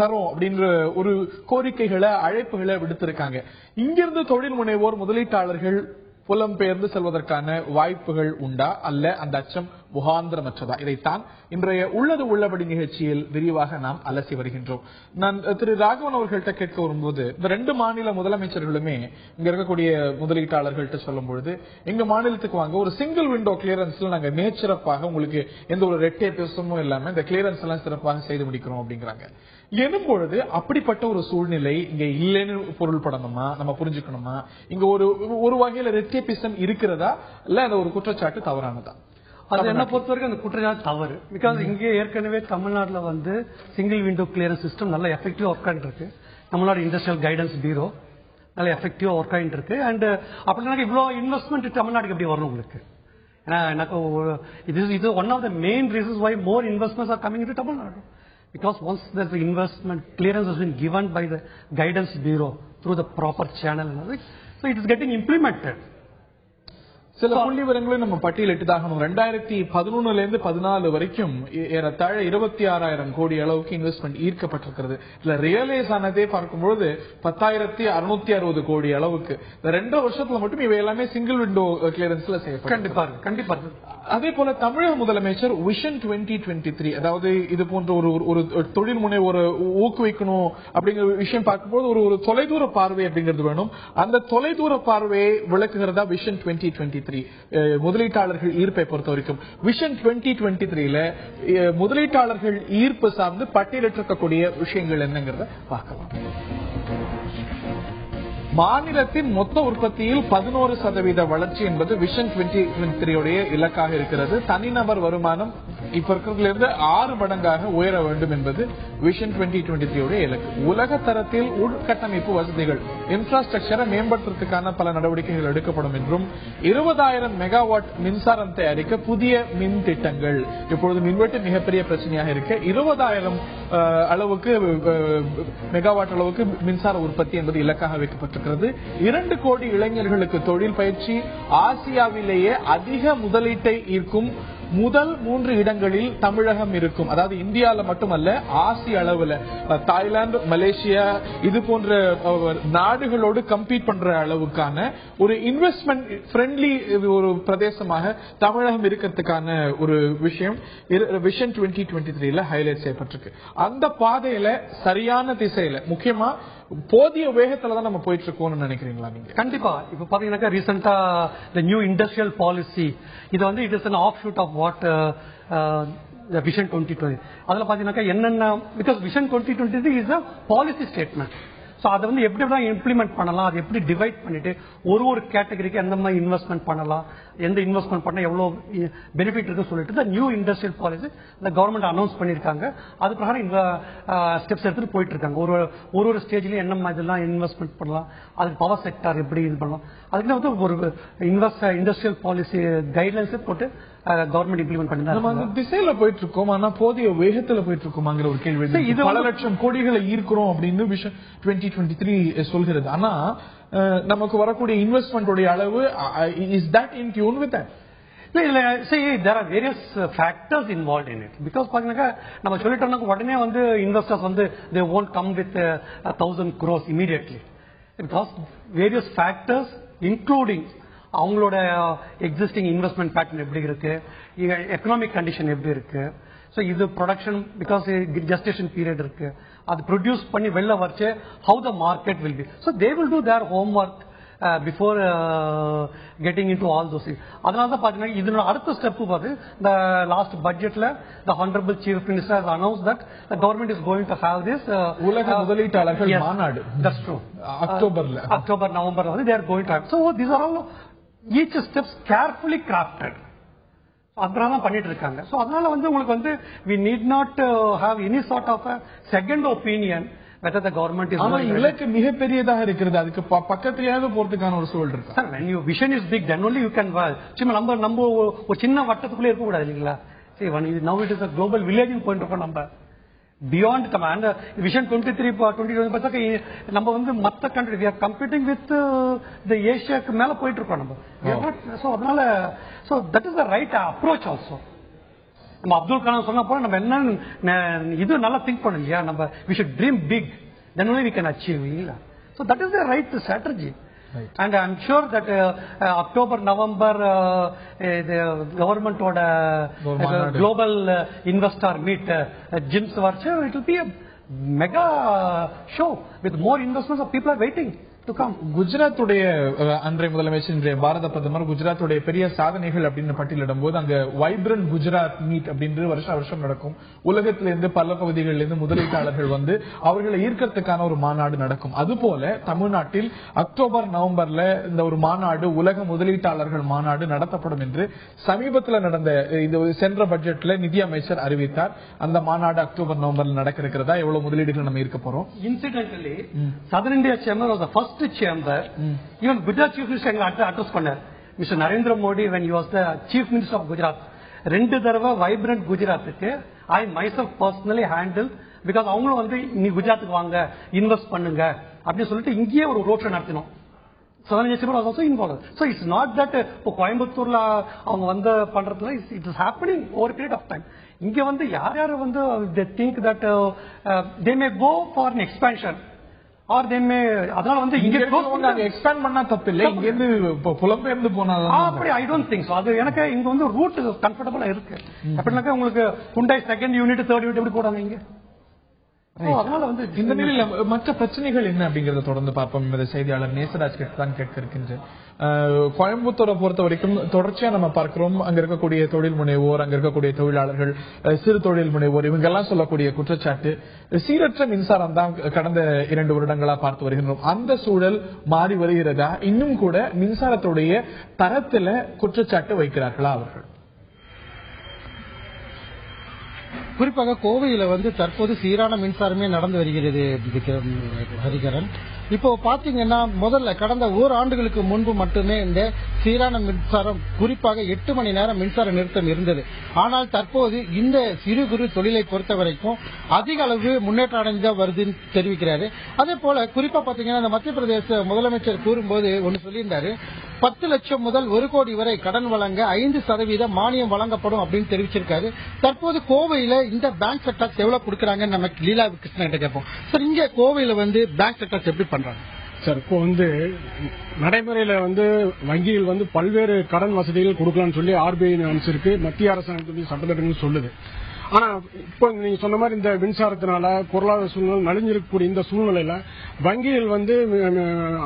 தரோம் அப்படின்ற ஒரு கோரிக்கைகளை, அழைப்புகளை விடுத்திருக்காங்க. இங்கிருந்து தொழில் முனைவோர், முதலீட்டாளர்கள் புலம்பெயர்ந்து செல்வதற்கான வாய்ப்புகள் உண்டா, அல்ல அந்த அச்சம் முகாந்திரமற்றதா? இதைத்தான் இன்றைய உள்ளது உள்ளபடி நிகழ்ச்சியில் விரிவாக நாம் அலசி வருகின்றோம். நான் திரு ராகவன் அவர்கள்ட்ட கேட்க வரும்போது, இந்த 2 மாநில முதலமைச்சர்களுமே இங்க இருக்கக்கூடிய முதலீட்டாளர்கள்ட்ட சொல்லும் பொழுது, எங்க மாநிலத்துக்கு வாங்க, ஒரு சிங்கிள் விண்டோ கிளியரன்ஸ்ல நாங்க மிகச்சிறப்பாக, உங்களுக்கு எந்த ஒரு ரெட்டே பேசமும் இல்லாம இந்த கிளியரன்ஸ் எல்லாம் சிறப்பாக செய்து முடிக்கிறோம் அப்படிங்கிறாங்க. எனும் பொழுது அப்படிப்பட்ட ஒரு சூழ்நிலை இங்க இல்லைன்னு பொருள்படணுமா, நம்ம புரிஞ்சுக்கணுமா? இங்க ஒரு வகையில ரெட்டேபிசம் இருக்கிறதா, இல்ல அந்த ஒரு குற்றச்சாட்டு தவறானதா? அது என்ன பொறுத்த வரைக்கும் அந்த குற்றச்சாட்டு தவறு. பிகாஸ் இங்கே ஏற்கனவே தமிழ்நாட்டில் வந்து சிங்கிள் விண்டோ கிளியரன்ஸ் சிஸ்டம் நல்ல எஃபெக்டிவா ஒர்க் ஆகிட்டு இருக்கு. தமிழ்நாடு இண்டஸ்ட்ரியல் கைடன்ஸ் பியூரோ நல்ல எஃபெக்டிவா ஒர்க் ஆகிட்டு இருக்கு. அண்ட் அப்படின்னா இவ்வளவு இன்வெஸ்ட்மெண்ட் தமிழ்நாட்டுக்கு எப்படி வரும் உங்களுக்கு? ஏன்னா எனக்கு இது one of the main reasons why more investments are coming to Tamil Nadu. Because once there's the investment clearance has been given by the guidance bureau through the proper channel and everything, so it is getting implemented. சில புள்ளி விவரங்களும் நம்ம பட்டியலிட்டுதாகணும். 2011 இருந்து 14 வரைக்கும் ஏறத்தாழ 26,000 கோடி அளவுக்கு investment ஈர்க்கப்பட்டிருக்கிறது. இதுல ரியலைஸ் ஆனதே பார்க்கும்போது 10,660 கோடி அளவுக்கு. இந்த 2 வருஷத்துல மட்டும் இவை எல்லாமே சிங்கிள் விண்டோ கிளியரன்ஸ்ல செய்யப்படும். கண்டிப்பா. அதே போல தமிழக முதலமைச்சர் விஷன் 2023, அதாவது இது போன்ற ஒரு தொழில் முனை ஒரு ஊக்குவிக்கணும் அப்படிங்கிற விஷயம் பார்க்கும்போது ஒரு தொலைதூர பார்வை அப்படிங்கிறது வேணும். அந்த தொலைதூர பார்வையை விளக்குகிறதா விஷன் 2023 முதலீட்டாளர்கள் ஈர்ப்பை பொறுத்த வரைக்கும். விஷன் 2023ல முதலீட்டாளர்கள் ஈர்ப்பு சார்ந்து பட்டியலிட்டிருக்கக்கூடிய விஷயங்கள் என்னங்கிறத பார்க்கலாம். மாநிலத்தின் மொத்த உற்பத்தியில் 11% வளர்ச்சி என்பது விஷன் 2023 இலக்காக இருக்கிறது. தனிநபர் வருமானம் இப்ப இருக்கிறதுல இருந்து 6 மடங்காக உயர வேண்டும் என்பது விஷன் 2023 இலக்கு. உலக தரத்தில் உள்கட்டமைப்பு வசதிகள் இன்ஃப்ராஸ்ட்ரக்சரை மேம்படுத்துறதுக்கான பல நடவடிக்கைகள் எடுக்கப்படும் என்றும் 20,000 மெகாவாட் மின்சாரம் தயாரிக்க புதிய மின் திட்டங்கள். இப்பொழுது மின்வெட்டு மிகப்பெரிய பிரச்சனையாக இருக்க 20,000 அளவுக்கு மெகாவாட் அளவுக்கு மின்சார உற்பத்தி என்பது இலக்காக வைக்கப்பட்டிருக்கிறது. 2 கோடி இளைஞர்களுக்கு தொழில் பயிற்சி. ஆசியாவிலேயே அதிக முதலீட்டை ஈர்க்கும் முதல் 3 இடங்களில் தமிழகம் இருக்கும். அதாவது இந்தியாவில் மட்டுமல்ல, ஆசிய அளவுல தாய்லாந்து, மலேசியா இது போன்ற நாடுகளோடு கம்பீட் பண்ற அளவுக்கான ஒரு இன்வெஸ்ட்மெண்ட் ஃப்ரெண்ட்லி ஒரு பிரதேசமாக தமிழகம் இருக்கிறதுக்கான ஒரு விஷயம் விஷன் 2023 ஹைலைட் செய்யப்பட்டிருக்கு. அந்த பாதையில சரியான திசையில முக்கியமா போதிய வேகத்துல தான் நம்ம போயிட்டு இருக்கோம்னு நினைக்கிறீங்களா நீங்க? கண்டிப்பா. இப்ப பாத்தீங்கன்னா ரீசெண்டா the new industrial policy இது வந்து it is an offshoot of what the vision 2020. அதுல பாத்தீங்கன்னா என்னென்ன, because vision 2020 is a policy statement. So அதை வந்து எப்படி தான் இம்ப்ளிமெண்ட் பண்ணலாம், அது எப்படி டிவைட் பண்ணிட்டு ஒரு கேட்டகரிக்கு எந்த மாதிரி இன்வெஸ்ட்மெண்ட் பண்ணலாம், எந்த இன்வெஸ்ட்மெண்ட் பண்ண எவ்வளோ பெனிஃபிட் இருக்குன்னு சொல்லிட்டு இந்த நியூ இண்டஸ்ட்ரியல் பாலிசி இந்த கவர்மெண்ட் அனௌன்ஸ் பண்ணியிருக்காங்க. அது பிரகாரம் இந்த ஸ்டெப்ஸ் எடுத்துட்டு போயிட்டு இருக்காங்க. ஒரு ஸ்டேஜ்லயும் என்ன மாதிரிலாம் இன்வெஸ்ட்மெண்ட் பண்ணலாம், அதுக்கு பவர் செக்டார் எப்படி இது பண்ணலாம், அதுக்கு வந்து ஒரு இண்டஸ்ட்ரியல் பாலிசி கைட்லைன்ஸ் போட்டு கவர்மெண்ட் இம்ப்ளிமெண்ட் பண்ணி நம்ம அந்த திசையில போயிட்டு இருக்கோம். ஆனா போதிய வேகத்துல போயிட்டு இருக்கோமாங்கிற ஒரு கேள்வி. இது பல லட்சம் கோடிகளை ஈர்க்கிறோம் அப்படின்னு விஷன் 2023 சொல்கிறது. ஆனா நமக்கு வரக்கூடிய இன்வெஸ்ட்மெண்ட் அளவு is that in tune with that? there are various factors involved in it. Because நம்ம சொல்லிட்டோம்னா உடனே வந்து இன்வெஸ்டர்ஸ் வந்து they won't come with 1,000 crores immediately. Because various factors including அவங்களோட எக்ஸிஸ்டிங் இன்வெஸ்ட்மெண்ட் பேட்டர்ன் எப்படி இருக்கு, எக்கனாமிக் கண்டிஷன் எப்படி இருக்கு, ஸோ இது ப்ரொடக்ஷன் பிகாஸ் ஜெஸ்டேஷன் பீரியட் இருக்கு, அது ப்ரொடியூஸ் பண்ணி வெளில வச்சு how the market will be. So they will do their home work before getting in to all those. அதனால தான் பார்த்தீங்கன்னா இதனோட அடுத்த ஸ்டெப் பார்த்து இந்த லாஸ்ட் பட்ஜெட்ல த honourable chief minister has announced that the government is going to have this உலக முதலீட்டாளர்கள் மாநாடு. That's true. அக்டோபர் நவம்பர் வந்து they are going to have. So these are all each steps carefully crafted. அதனால பண்ணிட்டு இருக்காங்க. So அதனால வந்து உங்களுக்கு வந்து we need not have any sort of a second opinion whether the government is going. இலக்கு மிகப்பெரியதாக இருக்கிறது, அதுக்கு பக்கத்திலேயாவது போறதுக்கான ஒரு சூழல் இருக்கு. Sir, when your vision is big then only you can சும்மா நம்ம ஒரு சின்ன வட்டத்துக்குள்ளே இருக்க கூடாது இல்லீங்களா? See, now it is a global village point of நம்ம beyond command vision 2020 நம்ம வந்து மத்த country we are competing with the Asiaக்கு மேல போயிட்டு இருக்கோம் நம்ம. So அதனால so that is the right approach also. நம்ம அப்துல் கலாம் சொன்ன போல நம்ம என்ன இது நல்லா திங்க் பண்ணணும் இல்லையா, நம்ம we should dream big then only we can achieve இல்ல. So that is the right strategy. Right. And I'm sure that October, November, the government would global investor meet gyms virtual. It will be a mega show with more investments of people are waiting to come. குஜராத்துடைய அன்றைய முதலமைச்சர் இன்றைய பாரத பிரதமர் குஜராத்துடைய பெரிய சாதனைகள் அப்படின்னு பட்டியலிடும் போது அங்க vibrant Gujarat meet அப்படின்றது வருஷம் நடக்கும். உலகத்திலிருந்து பல பகுதிகளிலிருந்து முதலீட்டாளர்கள் வந்து அவர்களை ஈர்க்கிறதுக்கான ஒரு மாநாடு நடக்கும். அதுபோல தமிழ்நாட்டில் அக்டோபர் நவம்பர்ல இந்த ஒரு மாநாடு, உலக முதலீட்டாளர்கள் மாநாடு நடத்தப்படும் என்று சமீபத்தில் நடந்த இந்த சென்ற பட்ஜெட்ல நிதி அமைச்சர் அறிவித்தார். அந்த மாநாடு அக்டோபர் நவம்பர்ல நடக்க இருக்கிறதா, எவ்வளவு முதலீடுகள் நம்ம ஈர்க்க போறோம். Incidentally, Southern India Chamber was the first chamber. Even Gujarat Chief Minister address பண்ணார். Mr. Narendra Modi when he was the Chief Minister of Gujarat. 2 தடவை vibrant குஜராத்துக்கு I myself personally handled because அவங்க வந்து நீ குஜராத்துக்கு வாங்க இன்வெஸ்ட் பண்ணுங்க அப்படி சொல்லிட்டு இங்கேயே ஒரு ரோட் ஷோ நடத்தினோம். Southern India Chamber was also involved. So it's not that கோயம்புத்தூர்ல அவங்க வந்து பண்றதுல it is happening over a period of time. இங்க வந்து யார் வந்து they think that they may go for an expansion. அதனால வந்து இங்க எக்ஸ்பேண்ட் பண்ணா தப்பு இல்லை, இங்க இருந்து புலம்பெயர்ந்து போனாலும் அப்படி ஐ டோன்ட் திங்க் சோ. அது எனக்கு இங்க வந்து ரூட் கம்ஃபர்டபுளா இருக்கு. அப்படின்னாக்க உங்களுக்கு Hyundai second unit third unit எப்படி போறாங்க இங்க. அதனால வந்து இந்த நிலையில மற்ற பிரச்சனைகள் என்ன அப்படிங்கறத தொடர்ந்து பார்ப்போம். இந்த செய்தியாளர் நேசராஜ் தான் கேட்க இருக்கின்றேன். கோயம்புத்தூரை பொறுத்த வரைக்கும் தொடர்ச்சியா நம்ம பார்க்கிறோம், அங்க இருக்கக்கூடிய தொழில் முனைவோர், அங்க இருக்கக்கூடிய தொழிலாளர்கள், சிறு தொழில் முனைவோர், இவங்க எல்லாம் சொல்லக்கூடிய குற்றச்சாட்டு சீரற்ற மின்சாரம் தான் கடந்த 2 வருடங்களா பார்த்து வருகின்றோம். அந்த சூழல் மாறி வருகிறதா? இன்னும் கூட மின்சாரத்துடைய தரத்துல குற்றச்சாட்டு வைக்கிறார்களா அவர்கள்? குறிப்பாக கோவையில தற்போது சீரான மின்சாரமே நடந்து வருகிறது ஹரிகரன். இப்போ பாத்தீங்கன்னா முதல்ல கடந்த ஓராண்டுகளுக்கு முன்பு மட்டுமே இந்த சீரான மின்சாரம் குறிப்பாக 8 மணி நேரம் மின்சார நிறுத்தம் இருந்தது. ஆனால் தற்போது இந்த சிறு குறு தொழிலை பொறுத்த வரைக்கும் அதிக அளவு முன்னேற்றம் அடைஞ்சா வருதுன்னு தெரிவிக்கிறாரு. அதே போல குறிப்பா பாத்தீங்கன்னா இந்த மத்திய பிரதேச முதலமைச்சர் கூறும்போது ஒன்னு சொல்லியிருந்தாரு, 10 லட்சம் முதல் 1 கோடி வரை கடன் வழங்க 5% மானியம் வழங்கப்படும் அப்படின்னு தெரிவிச்சிருக்காரு. தற்போது கோவையில இந்த பேங்க் செக்டார்ஸ் எவ்வளவு கொடுக்கறாங்கன்னு நம்ம லீலா கிருஷ்ணன் கிட்ட கேட்போம். சார், இங்க கோவையில பேங்க் செக்டார்ஸ் எப்படி பண்றாங்க சார்? இப்போ நடைமுறையில வங்கிகள் பல்வேறு கடன் வசதிகள் கொடுக்கலாம்னு சொல்லி ஆர்பிஐ அனுசரித்து மத்திய அரசாங்கத்துடைய சட்டத்திட்டங்கள் சொல்லுது. ஆனா இப்ப நீங்க சொன்ன மாதிரி இந்த மின்சாரத்தினால பொருளாதார சூழ்நிலை நலிஞ்சிருக்கக்கூடிய இந்த சூழ்நிலையில வங்கிகள்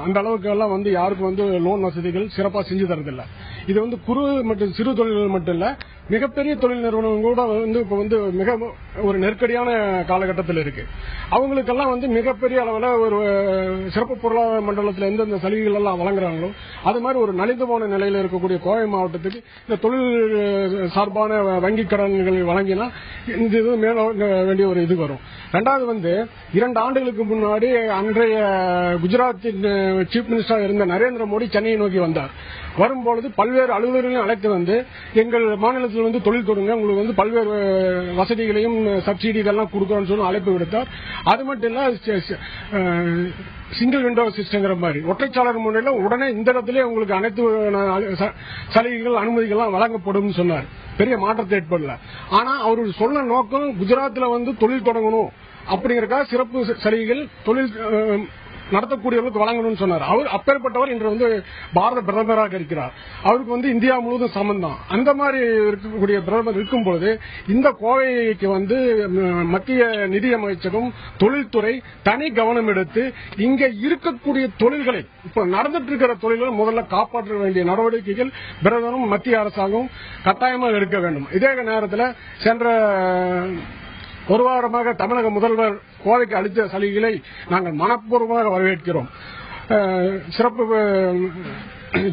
அந்த அளவுக்கு எல்லாம் யாருக்கும் லோன் வசதிகள் சிறப்பா செஞ்சு தரதில்லை. இது குறு மற்றும் சிறு தொழில்கள் மட்டும் இல்ல, மிகப்பெரிய தொழில் நிறுவனம் கூட இப்ப மிக ஒரு நெருக்கடியான காலகட்டத்தில் இருக்கு. அவங்களுக்கெல்லாம் மிகப்பெரிய அளவுல ஒரு சிறப்பு பொருளாதார மண்டலத்தில் எந்தெந்த சலுகைகள் எல்லாம் வழங்குறாங்களோ அது மாதிரி ஒரு நலிந்து போன நிலையில இருக்கக்கூடிய கோவை மாவட்டத்துக்கு இந்த தொழில் சார்பான வங்கி கடன்கள் வழங்கினா இந்த இது மேல வேண்டிய ஒரு இது வரும். ரெண்டாவது 2 ஆண்டுகளுக்கு முன்னாடி அன்றைய குஜராத்தின் சீஃப் மினிஸ்டராக இருந்த நரேந்திர மோடி சென்னையை நோக்கி வந்தார். வரும்பொழுது பல்வேறு அலுவலர்களையும் அழைத்து எங்கள் மாநிலத்தில் தொழில் தொடங்க, உங்களுக்கு பல்வேறு வசதிகளையும் சப்சிடி இதெல்லாம் கொடுக்கணும்னு சொல்லி அழைப்பு விடுத்தார். அது மட்டும் இல்ல, சிங்கிள் விண்டோ சிஸ்டங்கிற மாதிரி ஒற்றைச்சாளர் முறையில் உடனே இந்த இடத்துல உங்களுக்கு அனைத்து சலுகைகள் அனுமதிகள்லாம் வழங்கப்படும் சொன்னார். பெரிய மாற்றத்தை ஏற்படல. ஆனா அவரு சொன்ன நோக்கம் குஜராத்தில் தொழில் தொடங்கணும் அப்படிங்கறதுக்காக சிறப்பு சலுகைகள் தொழில் நடத்தக்கூடியவர்களுக்கு வழங்கணும்னு சொன்னார். அவர் அப்பேற்பட்டவர் இன்று பாரத பிரதமராக இருக்கிறார். அவருக்கு இந்தியா முழுவதும் சம்பந்தம். அந்த மாதிரி இருக்கக்கூடிய பிரதமர் இருக்கும்போது இந்த கோவைக்கு மத்திய நிதி அமைச்சகம் தொழில்துறை தனி கவனம் எடுத்து இங்க இருக்கக்கூடிய தொழில்களை இப்ப நடந்துட்டு இருக்கிற தொழில்களை முதல்ல காப்பாற்ற வேண்டிய நடவடிக்கைகள் பிரதமரும் மத்திய அரசாங்கம் கட்டாயமாக எடுக்க வேண்டும். இதே நேரத்தில் சென்ற ஒரு வாரமாக தமிழக முதல்வர் கோவைக்கு அளித்த சலுகைகளை நாங்கள் மனப்பூர்வமாக வரவேற்கிறோம். சிறப்பு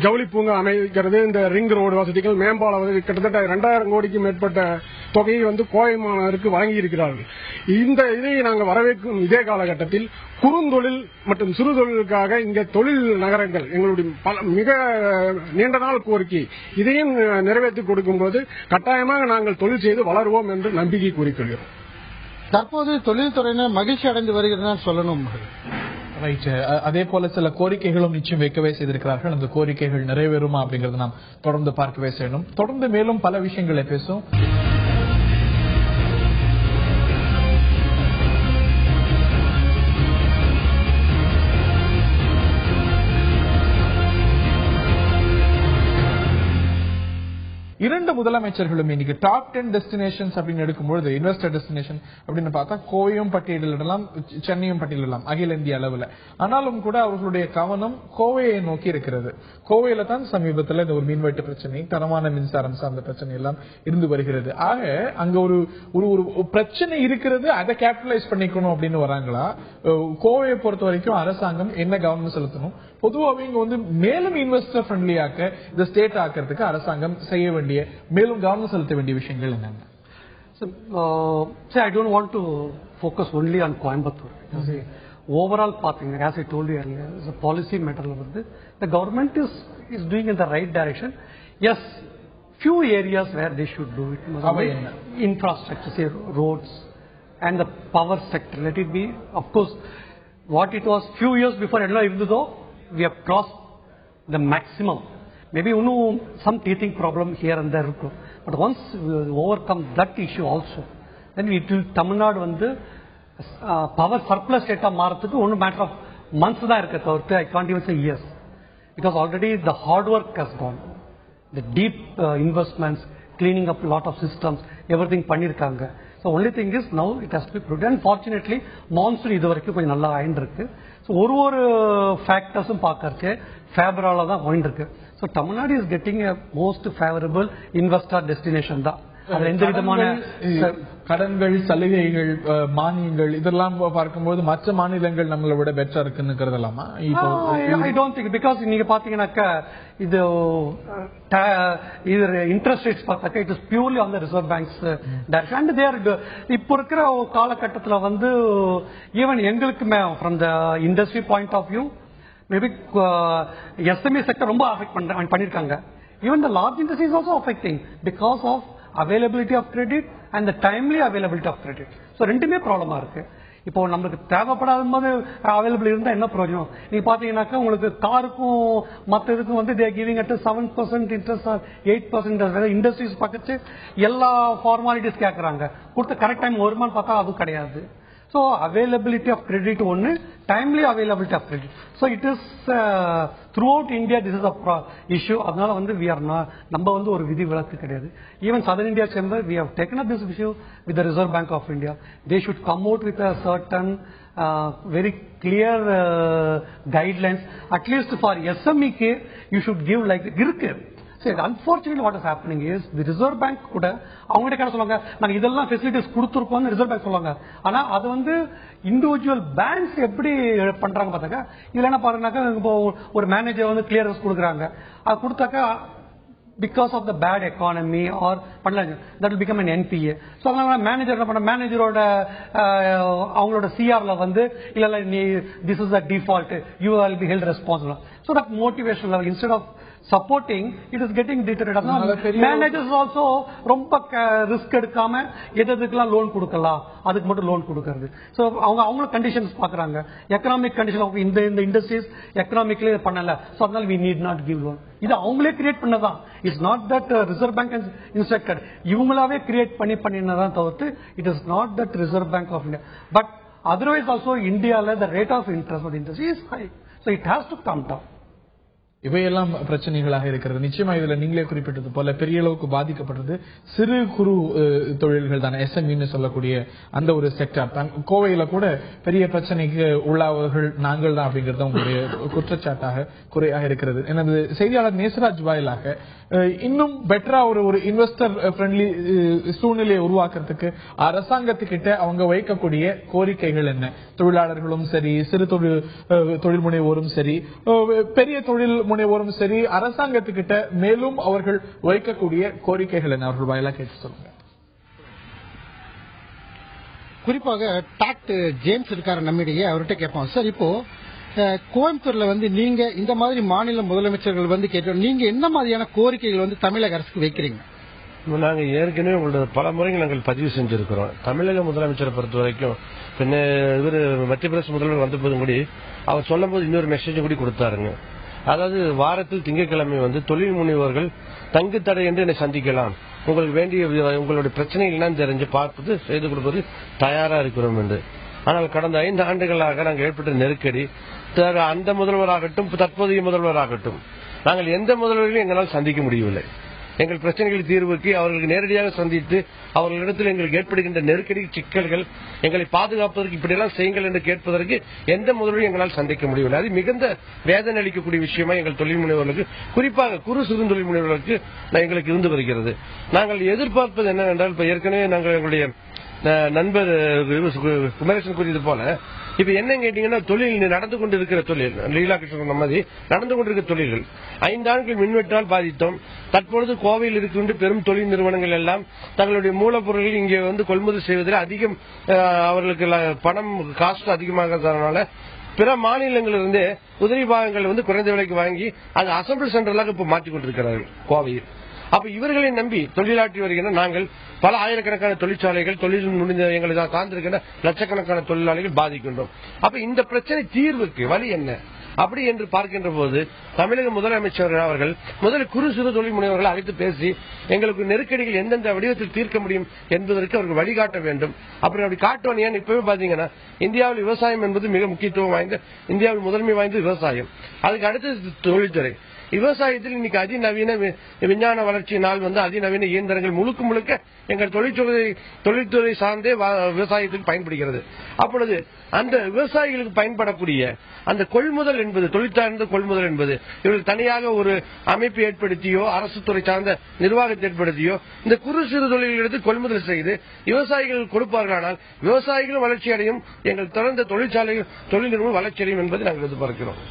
ஜவுளி பூங்கா அமைக்கிறது, இந்த ரிங் ரோடு வசதிகள், மேம்பால வசதி கிட்டத்தட்ட 2000 கோடிக்கு மேற்பட்ட தொகையை கோவை மாநகருக்கு வழங்கி இருக்கிறார்கள். இந்த இதை நாங்கள் வரவேற்கும் இதே காலகட்டத்தில் குறுந்தொழில் மற்றும் சிறு தொழிலுக்காக இங்க தொழில் நகரங்கள் எங்களுடைய மிக நீண்ட நாள் கோரிக்கை, இதையும் நிறைவேற்றி கொடுக்கும் போது கட்டாயமாக நாங்கள் தொழில் செய்து வளருவோம் என்று நம்பிக்கை கூறிக்கொள்கிறோம். தற்போது தொழில்துறையினர் மகிழ்ச்சி அடைந்து வருகிறதுன்னு சொல்லணும். ரைட். அதே போல சில கோரிக்கைகளும் நிச்சயம் வைக்கவே செய்திருக்கிறார்கள். அந்த கோரிக்கைகள் நிறைவேறுமா அப்படிங்கறத நாம் தொடர்ந்து பார்க்கவே செய்யணும். தொடர்ந்து மேலும் பல விஷயங்களை பேசும். இரண்டு முதலமைச்சர்களும் இன்னைக்கு டாப் 10 டெஸ்டினேஷன்ஸ் அப்படின்னு எடுக்கும்போது இன்வெஸ்டர் டெஸ்டினேஷன் அப்படின்னு பார்த்தா கோவையும் பட்டியலிடலாம், சென்னையும் பட்டியலிடலாம் அகில இந்திய அளவில். ஆனாலும் கூட அவர்களுடைய கவனம் கோவையை நோக்கி இருக்கிறது. கோவையில தான் சமீபத்தில் இந்த ஒரு மீன்வெட்டு பிரச்சனை, தரமான மின்சாரம் சார்ந்த பிரச்சனை எல்லாம் இருந்து வருகிறது. ஆக அங்க ஒரு பிரச்சனை இருக்கிறது, அதை கேபிட்டலைஸ் பண்ணிக்கணும் அப்படின்னு வராங்களா? கோவையை பொறுத்த வரைக்கும் அரசாங்கம் என்ன கவனம் செலுத்தணும்? பொதுவாக இங்க மேலும் இன்வெஸ்டர் ஃப்ரெண்ட்லி ஆக்க இந்த ஸ்டேட் ஆக்கிறதுக்கு அரசாங்கம் செய்ய வேண்டிய மேலும் கவனம் செலுத்த வேண்டிய விஷயங்கள் என்னங்க? I don't want to focus only on Coimbatore. Overall, as I told you earlier, as a policy matter, the government is doing in the right direction. Yes, few areas where they should do it. Infrastructure, say roads and the power sector. Let it be, of course, what it was few years before. We have crossed the maximum. Maybe some teething problem here and there. But once we overcome that issue also, then it will Tamil Nadu power surplus state மாறதுக்கு only matter of months தான் இருக்கு தவிர்த்து I can't even say years. Because already the hard work has gone. The deep investments, cleaning up a lot of systems, everything பண்ணிருக்காங்க. So only thing is now it has to be prudent. Fortunately, monsoon இது வரைக்கும் கொஞ்சம் நல்லா ஆயிருக்கு. So ஒரு ஃபேக்டர்ஸும் பார்க்கறதுக்கு ஃபேவரபிளா தான் போயிட்டு இருக்கு. So Tamil Nadu is getting a most favorable investor destination தான். அதுல எந்த விதமான கடன்கள், சலுகைகள், மானியங்கள் இதெல்லாம் பார்க்கும்போது மற்ற மாநிலங்கள் நம்மளை விட பெட்டரா இருக்குன்னுக்கிறதெல்லாமா? I don't think. பிகாஸ் நீங்க பாத்தீங்கன்னாக்கா இது இன்ட்ரெஸ்ட் ரேட்ஸ் பார்த்தாக்கா it is purely on the reserve bank's direction. And there இப்போ இருக்கிற காலகட்டத்தில் வந்து ஈவன் எங்களுக்குமே from the industry point of view maybe SME sector ரொம்ப அஃபெக்ட் பண்ணிருக்காங்க. Even the large industry is also affecting because of availability of credit and the timely availability of credit. So ரெண்டுமே ப்ராப்ளமா இருக்கு. இப்போ நமக்கு தேவைப்படாத போது அவைலபிள் இருந்தா என்ன பிரயோஜனம்? நீங்க பாத்தீங்கன்னாக்கா உங்களுக்கு காருக்கும் மற்ற இதுக்கும் வந்து they are giving at 7% interest or 8% interest. Industries பக்கத்து எல்லா ஃபார்மாலிட்டிஸ் கேட்கறாங்க. கொடுத்த கரெக்ட் டைம் வருமானு பார்த்தா அதுவும் கிடையாது. So availability of credit ஒன்னு, timely availability of credit. So it is throughout India this is a issue. அதனால வந்து we are not நம்ம வந்து ஒரு விதி விலக்கு கிடையாது. Even Southern India Chamber we have taken up this issue with the Reserve Bank of India. They should come out with a certain very clear guidelines. At least for SME you should give like இருக்கு. Unfortunately what is happening is the Reserve Bank கூட அவங்க என்ன சொல்லுவாங்க, நாங்க இதெல்லாம் facilities கொடுத்துருக்கோம் reserve bank சொல்லுவாங்க. ஆனா அது வந்து இண்டிவிஜுவல் பேங்க்ஸ் எப்படி பண்றாங்க பார்த்தாக்கா இதுல என்ன பாருங்கனாக்கா இப்போ ஒரு மேனேஜர் வந்து கிளியரன்ஸ் கொடுக்குறாங்க. அது கொடுத்தாக்கா because of the bad economy or that will become an NPA. So manager என்ன பண்ண மேனேஜரோட அவங்களோட சிஆர்ல வந்து இல்ல நீ this is a default, you will be held responsible. So that motivation level instead of supporting it is getting deteriorated. Managers also ரொம்ப risk எடுக்காம எதுக்கெல்லாம் loan கொடுக்கலாம் அதுக்கு மட்டும் லோன் கொடுக்கறது. சோ அவங்க கண்டிஷன்ஸ் பாக்குறாங்க. எக்கனாமிக் கண்டிஷன் இந்த இண்டஸ்ட்ரீஸ் எக்கனாமிக்லயே பண்ணல, சோ அதனால we need not give loan. இது அவங்களே கிரியேட் பண்ணதான். It's not that reserve bank has instructed. இவங்களாவே கிரியேட் பண்ணினதான் தவிர்த்து it is not that reserve bank of India. But otherwise also இந்தியால the rate of interest for the industry is high, so it has to come down. இவையெல்லாம் பிரச்சனைகளாக இருக்கிறது. நிச்சயமா இதுல நீங்களே குறிப்பிட்டது போல பெரிய அளவுக்கு பாதிக்கப்படுறது சிறு குறு தொழில்கள் தான், எஸ்எம்இன்னு சொல்லக்கூடிய அந்த ஒரு செக்டர் தான். கோவையில கூட பெரிய பிரச்சனைக்கு உள்ளாவர்கள் நாங்கள் தான் அப்படிங்கறது உங்களுடைய குற்றச்சாட்டாக குறையாக இருக்கிறது. எனது செய்தியாளர் நேசராஜ் வாயிலாக இன்னும் பெட்டரா ஒரு இன்வெஸ்டர் ஃப்ரெண்ட்லி சூழ்நிலையை உருவாக்குறதுக்கு அரசாங்கத்துக்கிட்ட அவங்க வைக்கக்கூடிய கோரிக்கைகள் என்ன? தொழிலாளர்களும் சரி, சிறு தொழில் முனைவோரும் சரி, பெரிய தொழில் முனைவோரும் சரி, அரசாங்கத்துக்கிட்ட மேலும் அவர்கள் வைக்கக்கூடிய கோரிக்கைகள் என்ன? அவர்கள் வாயிலா கேட்டு சொல்லுங்க. குறிப்பாக டாக்ட் ஜேம்ஸ் இருக்காரு நம்மிடையே, அவர்கிட்ட கேட்போம். சார், இப்போ கோயம்புத்தூர்ல வந்து நீங்க இந்த மாதிரி மாநில முதலமைச்சர்கள் வந்து கேட்டோம், நீங்க என்ன மாதிரியான கோரிக்கைகள் வந்து தமிழக அரசுக்கு வைக்கிறீங்க? நாங்க ஏற்கனவே உங்களோட பல முறைகள் நாங்கள் பதிவு செஞ்சிருக்கிறோம். தமிழக முதலமைச்சரை பொறுத்த வரைக்கும் பின்ன இவர் மத்திய பிரதேச முதல்வர் வந்த போதும் கூட அவர் சொல்லும் போது இன்னொரு மெசேஜ் கூட கொடுத்தாருங்க. அதாவது வாரத்தில் திங்கட்கிழமை வந்து தொழில் முனைவோர்கள் தங்கு தடை என்று என்னை சந்திக்கலாம், உங்களுக்கு வேண்டிய உங்களுடைய பிரச்சனைகள் என்னன்னு தெரிஞ்சு பார்ப்பது செய்து கொடுப்பது தயாரா இருக்கிறோம் என்று. ஆனால் கடந்த 5 ஆண்டுகளாக நாங்கள் ஏற்பட்ட நெருக்கடி, அந்த முதல்வராகட்டும் தற்போதைய முதல்வராகட்டும் நாங்கள் எந்த முதல்வர்களையும் எங்களால் சந்திக்க முடியவில்லை. எங்கள் பிரச்சனைகள் தீர்வுக்கு அவர்களுக்கு நேரடியாக சந்தித்து அவர்களிடத்தில் எங்களுக்கு ஏற்படுகின்ற நெருக்கடி சிக்கல்கள் எங்களை பாதுகாப்பதற்கு இப்படியெல்லாம் செய்யுங்கள் என்று கேட்பதற்கு எந்த முதல்வரையும் எங்களால் சந்திக்க முடியவில்லை. அது மிகுந்த வேதனை அளிக்கக்கூடிய விஷயமா எங்கள் தொழில் முனைவர்களுக்கு, குறிப்பாக குறு சிறு தொழில் முனைவர்களுக்கு எங்களுக்கு இருந்து வருகிறது. நாங்கள் எதிர்பார்ப்பது என்னவென்றால், இப்ப ஏற்கனவே நாங்கள் எங்களுடைய நண்பர் குமரேசன் கூறியது போல இப்ப என்ன கேட்டீங்கன்னா, தொழில் நடந்து கொண்டிருக்கிற தொழில் லீலா கிருஷ்ணன் மாதிரி நடந்து கொண்டிருக்கிற தொழில்கள் 5 ஆண்டுகள் மின்வெட்டால் பாதித்தோம். தற்பொழுது கோவையில் இருக்கின்ற பெரும் தொழில் நிறுவனங்கள் எல்லாம் தங்களுடைய மூலப்பொருட்கள் இங்கே வந்து கொள்முதல் செய்வதில் அதிகம் அவர்களுக்கு பணம் காஸ்ட் அதிகமாகிறதுனால பிற மாநிலங்களிலிருந்தே உதிரி பாகங்கள் வந்து குறைந்த விலைக்கு வாங்கி அது அசம்பிள் சென்டர்களாக இப்ப மாற்றிக் கொண்டிருக்கிறார்கள் கோவையில். அப்ப இவர்களை நம்பி தொழிலாற்றி வருகின்ற நாங்கள் பல ஆயிரக்கணக்கான தொழிற்சாலைகள், தொழில் முடிந்த எங்களை சார்ந்திருக்கின்ற லட்சக்கணக்கான தொழிலாளிகள் பாதிக்கின்றோம். அப்ப இந்த பிரச்சனை தீர்வுக்கு வழி என்ன அப்படி என்று பார்க்கின்ற போது தமிழக முதலமைச்சர் அவர்கள் முதலில் குறு சிறு தொழில் முனைவர்களை அழைத்து பேசி எங்களுக்கு நெருக்கடிகள் எந்தெந்த வடிவத்தில் தீர்க்க முடியும் என்பதற்கு அவர்கள் வழிகாட்ட வேண்டும். அப்படி காட்டுவோம். ஏன் இப்பவே பாத்தீங்கன்னா இந்தியாவில் விவசாயம் என்பது மிக முக்கியத்துவம் வாய்ந்த, இந்தியாவில் முதன்மை வாய்ந்த விவசாயம். அதுக்கு அடுத்தது தொழில்துறை. விவசாயத்தில் இன்னைக்கு அதிநவீன விஞ்ஞான வளர்ச்சியினால் அதிநவீன இயந்திரங்கள் முழுக்க எங்கள் தொழில்துறை சார்ந்தே விவசாயத்துக்கு பயன்படுகிறது. அப்பொழுது அந்த விவசாயிகளுக்கு பயன்படக்கூடிய அந்த கொள்முதல் என்பது தொழிற்சார்ந்த கொள்முதல் என்பது இவர்கள் தனியாக ஒரு அமைப்பு ஏற்படுத்தியோ அரசு துறை சார்ந்த நிர்வாகத்தை ஏற்படுத்தியோ இந்த குறு சிறு தொழில்களுக்கு கொள்முதல் செய்து விவசாயிகள் கொடுப்பார்களானால் விவசாயிகளும் வளர்ச்சி அடையும், எங்கள் தொடர்ந்த தொழிற்சாலைகள் தொழில் நிறுவனம் வளர்ச்சி அடையும் என்பதை நாங்கள் எதிர்பார்க்கிறோம்.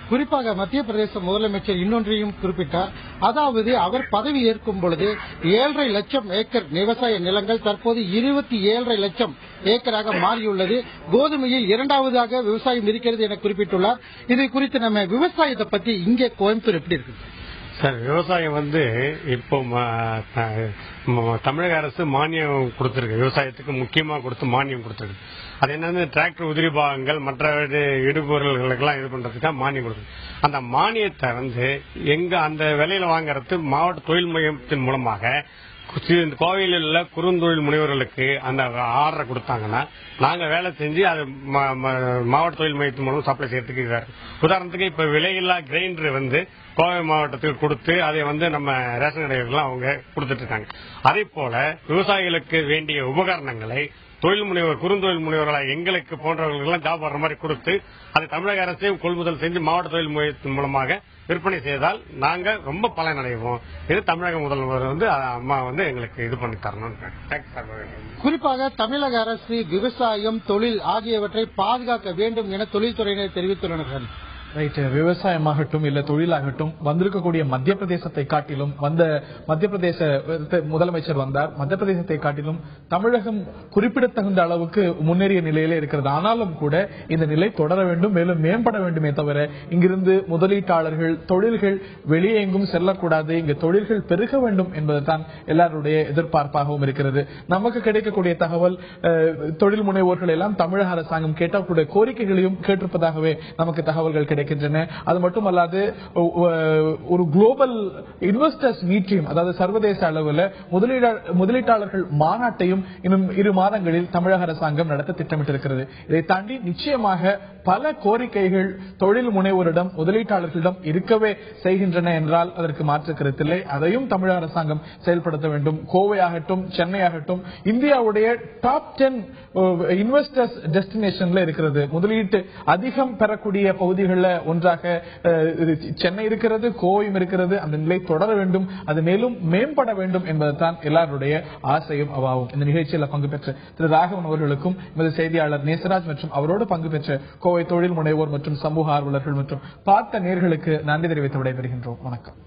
குறிப்பாக மத்திய பிரதேச முதலமைச்சர் இன்னொன்றையும் குறிப்பிட்டார். அதாவது அவர் பதவி ஏற்கும் பொழுது 7.5 லட்சம் ஏக்கர் விவசாய நிலங்கள் தற்போது 27.5 லட்சம் ஏக்கராக மாறியுள்ளது. கோதுமையில் 2வதாக விவசாயம் இருக்கிறது என குறிப்பிட்டுள்ளார். இது குறித்து நம்ம விவசாயத்தை பத்தி இங்கே கோயம்புத்தூர் எப்படி இருக்கு சார்? விவசாயம் இப்போ தமிழக அரசு மானியம் கொடுத்திருக்கு, விவசாயத்துக்கு முக்கியமா கொடுத்து மானியம் கொடுத்திருக்கு. அது என்னன்னு டிராக்டர் உதிரி பாகங்கள் மற்ற இடுபொருள்களுக்கெல்லாம் இது பண்றதுக்காக மானியம் கொடுக்குது. அந்த மானியத்தை எங்க அந்த விலையில வாங்கறது மாவட்ட தொழில் மையத்தின் மூலமாக கோவையில் உள்ள குறுந்தொழில் முனைவர்களுக்கு அந்த ஆர்டரை கொடுத்தாங்கன்னா நாங்க வேலை செஞ்சு அது மாவட்ட தொழில் மையத்தின் மூலம் சப்ளை செய்யறதுக்கு. உதாரணத்துக்கு இப்ப விலையில்லா கிரைண்டர் கோவை மாவட்டத்துக்கு கொடுத்து அதை நம்ம ரேஷன் கடைகள்லாம் அவங்க கொடுத்துட்டு இருக்காங்க. அதே போல விவசாயிகளுக்கு வேண்டிய உபகரணங்களை தொழில் முனைவர் குறுந்தொழில் முனைவர்களாக எங்களுக்கு போன்றவர்களுக்கெல்லாம் ஜாப் வர்ற மாதிரி கொடுத்து அதை தமிழக அரசே கொள்முதல் செஞ்சு மாவட்ட தொழில் மையத்தின் மூலமாக விற்பனை செய்தால் நாங்க ரொம்ப பலனடைவோம். இது தமிழக முதல்வர் அம்மா எங்களுக்கு இது பண்ணி தரணும். குறிப்பாக தமிழக அரசு விவசாயம் தொழில் ஆகியவற்றை பாதுகாக்க வேண்டும் என தொழில்துறையினர் தெரிவித்துள்ளனர். ரைட், விவசாயமாகட்டும் இல்ல தொழிலாகட்டும் வந்திருக்கக்கூடிய மத்திய பிரதேசத்தை காட்டிலும் மத்திய பிரதேச முதலமைச்சர் வந்தார். மத்திய பிரதேசத்தை காட்டிலும் தமிழகம் குறிப்பிடத்தகுந்த அளவுக்கு முன்னேறிய நிலையிலே இருக்கிறது. ஆனாலும் கூட இந்த நிலை தொடர வேண்டும், மேலும் மேம்பட வேண்டுமே தவிர இங்கிருந்து முதலீட்டாளர்கள் தொழில்கள் வெளியே எங்கும் செல்லக்கூடாது, இங்கு தொழில்கள் பெருக வேண்டும் என்பதுதான் எல்லாருடைய எதிர்பார்ப்பாகவும் இருக்கிறது. நமக்கு கிடைக்கக்கூடிய தகவல் தொழில் முனைவோர்கள் எல்லாம் தமிழக அரசாங்கம் கேட்கக்கூடிய கோரிக்கைகளையும் கேட்டிருப்பதாகவே நமக்கு தகவல்கள் கிடைக்கின்றன. அது மட்டுமல்லாது ஒரு குளோபல் இன்வெஸ்டர்ஸ் மீட்டையும், அதாவது சர்வதேச அளவில் முதலீட்டாளர்கள் மாநாட்டையும் இன்னும் 2 மாதங்களில் தமிழக அரசாங்கம் நடத்த திட்டமிட்டிருக்கிறது. இதை தாண்டி நிச்சயமாக பல கோரிக்கைகள் தொழில் முனைவோரிடம் முதலீட்டாளர்களிடம் இருக்கவே செய்கின்றன என்றால் அதற்கு மாற்று கருத்தில்லை. அதையும் தமிழக அரசாங்கம் செயல்படுத்த வேண்டும். கோவை ஆகட்டும், சென்னை ஆகட்டும், இந்தியாவுடைய டாப் 10 இன்வெஸ்டர்ஸ் டெஸ்டினேஷன்ல இருக்கிறது. முதலீட்டு அதிகம் பெறக்கூடிய பகுதிகளில் ஒன்றாக சென்னை இருக்கிறது, கோவையும் இருக்கிறது. அந்த நிலை தொடர வேண்டும், அது மேலும் மேம்பட வேண்டும் என்பதுதான் எல்லாருடைய ஆசையும் அவாவும். இந்த நிகழ்ச்சியில் பங்கு பெற்ற திரு ராகவன் அவர்களுக்கும் எமது செய்தியாளர் நேசராஜ் மற்றும் அவரோடு பங்கு பெற்ற கோவை தொழில் முனைவோர் மற்றும் சமூக ஆர்வலர்கள் மற்றும் பார்த்த நேயர்களுக்கு நன்றி தெரிவித்து விடைபெறுகின்றோம். வணக்கம்.